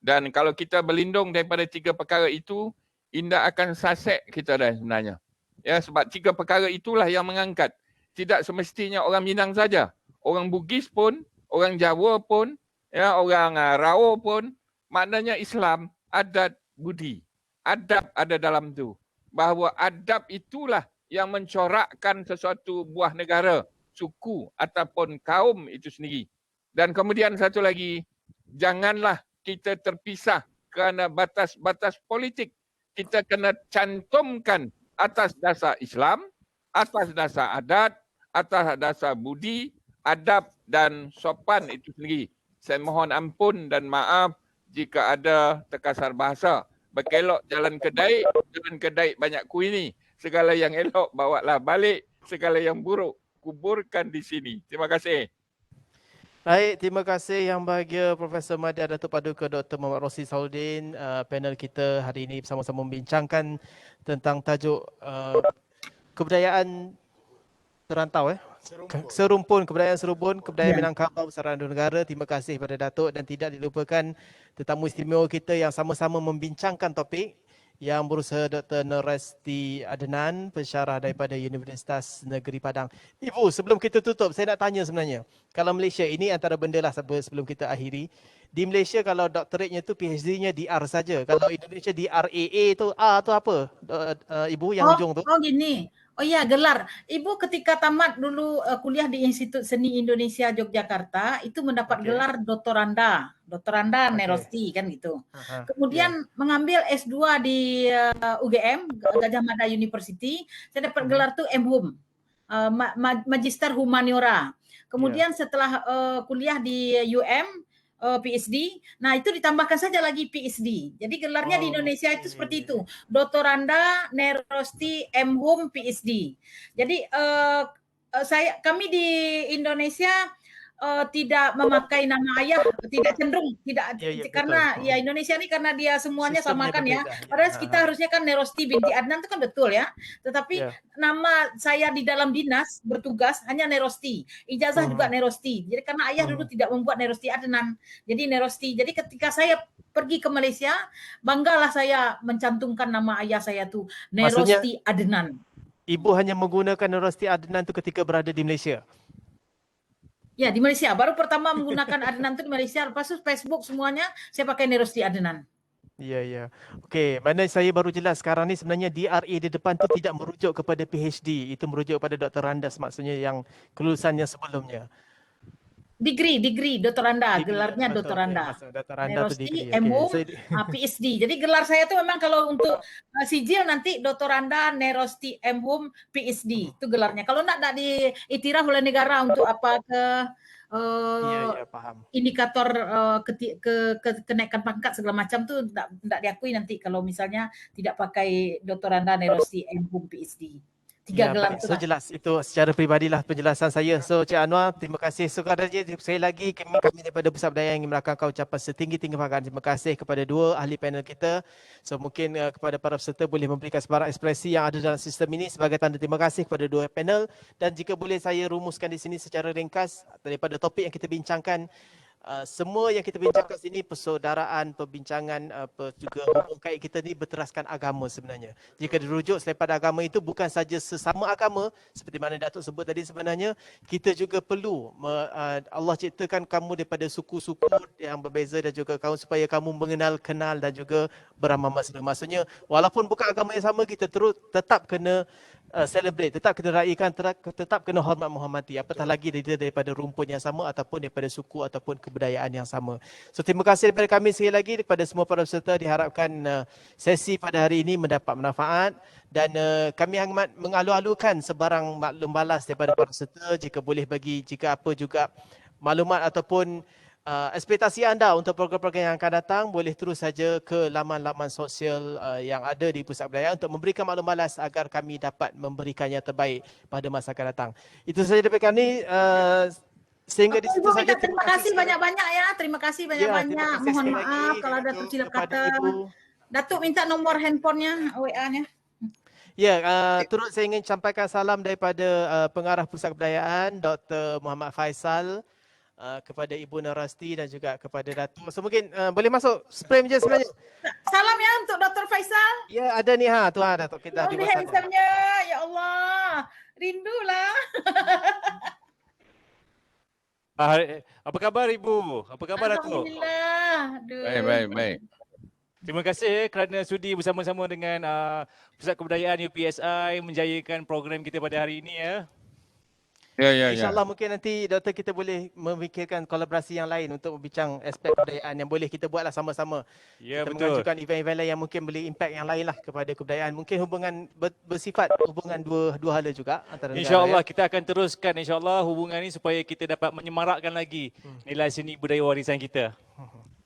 Dan kalau kita berlindung daripada 3 perkara itu, indah akan sasek kita dah sebenarnya. Ya, sebab 3 perkara itulah yang mengangkat. Tidak semestinya orang Minang saja. Orang Bugis pun, orang Jawa pun, ya, orang Rao pun, maknanya Islam, adat, budi. Adab ada dalam tu. Bahawa adab itulah yang mencorakkan sesuatu buah negara, suku ataupun kaum itu sendiri. Dan kemudian satu lagi, janganlah kita terpisah kerana batas-batas politik. Kita kena cantumkan atas dasar Islam, atas dasar adat, atas dasar budi, adab dan sopan itu sendiri. Saya mohon ampun dan maaf jika ada terkasar bahasa. Berkelok jalan kedai banyak kuini. Segala yang elok bawalah balik, segala yang buruk kuburkan di sini. Terima kasih. Baik, terima kasih Yang Bahagia Profesor Madya Datuk Paduka Dr. Muhammad Rosli Saudin. Panel kita hari ini bersama-sama membincangkan tentang tajuk kebudayaan terantau serumpun, kebudayaan serumpun, kebudayaan Minangkabau bersama negara. Terima kasih kepada Datuk dan tidak dilupakan tetamu istimewa kita yang sama-sama membincangkan topik yang berusaha Dr. Noresti Adnan, pensyarah daripada Universitas Negeri Padang. Ibu, sebelum kita tutup, saya nak tanya sebenarnya. Kalau Malaysia, ini antara benda lah sebelum kita akhiri. Di Malaysia kalau doktoratnya tu PhD-nya DR saja. Kalau Indonesia DRAA tu A tu apa? Ibu yang hujung tu. Oh gini. Oh ya, gelar. Ibu ketika tamat dulu kuliah di Institut Seni Indonesia Yogyakarta, itu mendapat gelar doktoranda Nerosti kan gitu. Kemudian mengambil S2 di UGM, Gajah Mada University, saya dapat gelar tuh MHum, Magister Humaniora. Kemudian setelah kuliah di UM, PhD, nah itu ditambahkan saja lagi PhD. Jadi gelarnya di Indonesia itu seperti itu, Doktoranda Nerosti MHum PhD. Jadi kami di Indonesia tidak memakai nama ayah, tidak cenderung, tidak karena betul. Ya Indonesia ini karena dia semuanya sama kan ya. Padahal kita harusnya kan Nerosti binti Adnan itu kan betul ya. Tetapi nama saya di dalam dinas bertugas hanya Nerosti, ijazah juga Nerosti. Jadi karena ayah dulu tidak membuat Nerosti Adnan, jadi Nerosti. Jadi ketika saya pergi ke Malaysia, banggalah saya mencantumkan nama ayah saya tuh Nerosti Adnan. Ibu hanya menggunakan Nerosti Adnan itu ketika berada di Malaysia? Ya, di Malaysia. Baru pertama menggunakan Adnan itu di Malaysia. Lepas itu Facebook semuanya saya pakai Nerosti Adnan. Ya. Okey, mana saya baru jelas sekarang ni sebenarnya DRA di depan tu tidak merujuk kepada PhD. Itu merujuk kepada Dr. Randas, maksudnya yang kelulusannya sebelumnya. Degree, doktoranda, gelarnya doktoranda. Nerosti, MHum, PhD. Jadi gelar saya itu memang kalau untuk sijil nanti doktoranda, Nerosti, MHum, PhD. Itu gelarnya. Kalau enggak diiktiraf oleh negara untuk apa paham. Indikator kenaikan pangkat segala macam tu enggak diakui nanti kalau misalnya tidak pakai doktoranda, Nerosti, MHum, PhD. 3 gelar itu. So jelas, itu secara peribadilah penjelasan saya. So Cik Anwar, terima kasih. So sekali lagi kami daripada Pusat Budaya ingin merakamkan ucapan setinggi-tinggi penghargaan. Terima kasih kepada 2 ahli panel kita. So mungkin kepada para peserta boleh memberikan sebarang ekspresi yang ada dalam sistem ini sebagai tanda terima kasih kepada 2 panel. Dan jika boleh saya rumuskan di sini secara ringkas daripada topik yang kita bincangkan, semua yang kita bincangkan sini persaudaraan, perbincangan juga hubung kait kita ni berteraskan agama sebenarnya. Jika dirujuk selain pada agama itu bukan saja sesama agama seperti mana Datuk sebut tadi, sebenarnya kita juga perlu Allah ciptakan kamu daripada suku-suku yang berbeza dan juga kamu supaya kamu kenal dan juga beramal mesra. Maksudnya walaupun bukan agama yang sama, kita tetap kena celebrate, tetap kena raikan, tetap kena hormat menghormati, apatah lagi daripada rumpun yang sama ataupun daripada suku ataupun kebudayaan yang sama. So terima kasih daripada kami sekali lagi kepada semua para peserta. Diharapkan sesi pada hari ini mendapat manfaat dan kami amat mengalu-alukan sebarang maklum balas daripada para peserta. Jika boleh bagi, jika apa juga maklumat ataupun ekspektasi anda untuk program-program yang akan datang, boleh terus saja ke laman-laman sosial yang ada di Pusat Kebudayaan untuk memberikan maklum balas agar kami dapat memberikan yang terbaik pada masa akan datang. Itu saja daripada kami. Sehingga di situ Ibu saja. minta terima kasih banyak-banyak ya. Terima kasih terima banyak-banyak. kasih Mohon sekali maaf lagi kalau ada tersilap kepada kata. Ibu. Datuk minta nombor handphonenya, WA-nya. Ya, turut saya ingin sampaikan salam daripada Pengarah Pusat Kebudayaan Dr. Muhammad Faisal, kepada Ibu Narasti dan juga kepada Datuk. So mungkin boleh masuk spray je sebenarnya. Salam ya untuk Dr. Faisal. Ya, ada ni tu Datuk kita Oh, di sana. handsome-nya. Ya Allah. Rindulah. Apa khabar Ibu? Apa khabar Datuk? Alhamdulillah. Baik. Terima kasih kerana sudi bersama-sama dengan Pusat Kebudayaan UPSI menjayakan program kita pada hari ini ya. Ya. InsyaAllah mungkin nanti Doktor kita boleh memikirkan kolaborasi yang lain untuk berbincang aspek kebudayaan yang boleh kita buatlah sama-sama. Ya, Kita betul. mengajukan event-event lain yang mungkin boleh impact yang lain lah kepada kebudayaan. Mungkin hubungan bersifat hubungan dua hala juga antara negara. InsyaAllah kita akan teruskan insyaAllah hubungan ini supaya kita dapat menyemarakkan lagi nilai seni budaya warisan kita.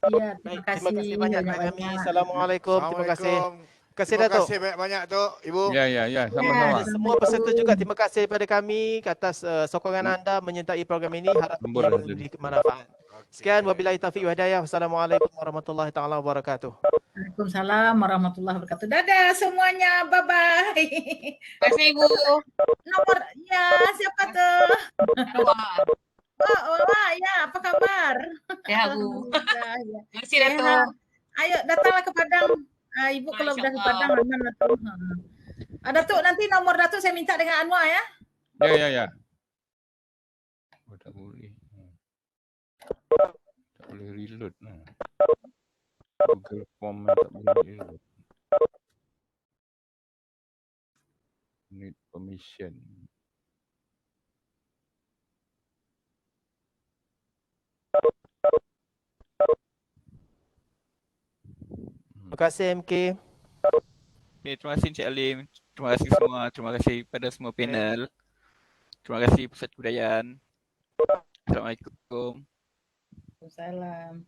Ya, Baik, terima kasih banyak kami. Assalamualaikum. Terima kasih. Terima Terima kasih Datuk. kasih banyak-banyak Tok, Ibu. Ya, sama-sama. Semua peserta juga terima kasih kepada kami atas sokongan anda menyertai program ini. Harap ia memberi manfaat. Sekian, wabillahi taufiq wa hidayah. Wassalamualaikum warahmatullahi taala wabarakatuh. Waalaikumsalam warahmatullahi wabarakatuh. Dadah semuanya. Bye-bye. Terima kasih Ibu. Nomor, ya siapa tuh? Anwar. Oh, ya apa kabar? Ya Bu. Alhamdulillah, ya. Terima kasih Datuk. Ayo datanglah ke Padang. Ibu kalau sudah ke Padang, aman Datuk. Datuk, nanti nomor Datuk saya minta dengan Anwar ya. Ya. Oh, tak boleh. Tak boleh reload. Google Form tak boleh reload. Need permission. Terima kasih MK. Okay, terima kasih Encik Alim. Terima kasih semua. Terima kasih pada semua panel. Terima kasih Pusat Kebudayaan. Assalamualaikum. Waalaikumsalam.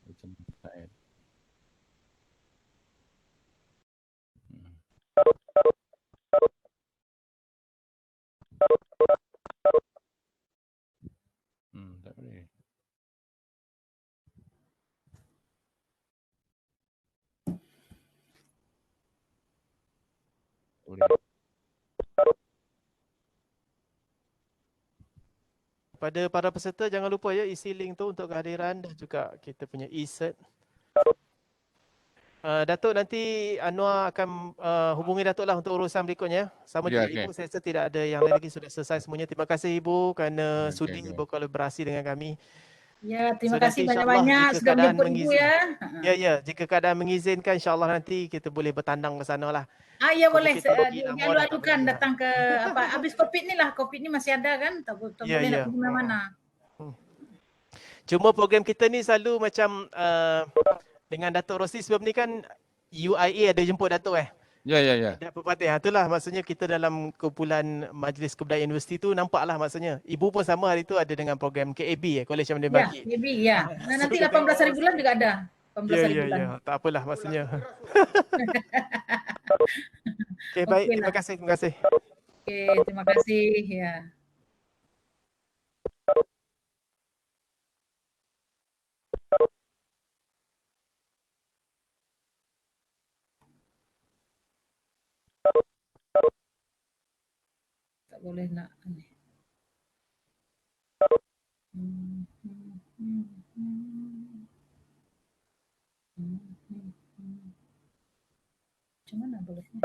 Macam mana? Tak boleh. Pada para peserta jangan lupa ya isi link tu untuk kehadiran dan juga kita punya e-cert. Datuk nanti Anwar akan hubungi Datuk lah untuk urusan berikutnya. Sama juga Ibu, saya rasa tidak ada yang lain lagi, sudah selesai semuanya. Terima kasih Ibu kerana sudi berkolaborasi dengan kami. Ya, terima kasih banyak-banyak sudah menjemput Ibu ya. Ya, jika keadaan mengizinkan insyaAllah nanti kita boleh bertandang ke sana lah. Ya boleh, dialu-alukan datang ke habis COVID ni lah, COVID ni masih ada kan, tak boleh nak pergi mana-mana. Cuma program kita ni selalu macam dengan Datuk Rosli sebelum ni kan UIA ada jemput Datuk Ya. Tidak berpatih. Itulah maksudnya kita dalam kumpulan Majlis Kebudayaan Universiti tu nampaklah maksudnya. Ibu pun sama hari tu ada dengan program KAB College Amandia Baki. KAB ya. Nanti 18 hari bulan juga ada. 18 hari bulan. Ya. Tak apalah maksudnya. Okey, baik. Terima kasih. Okey, terima kasih ya. Tak boleh nak ni. Macam mana bolehnya?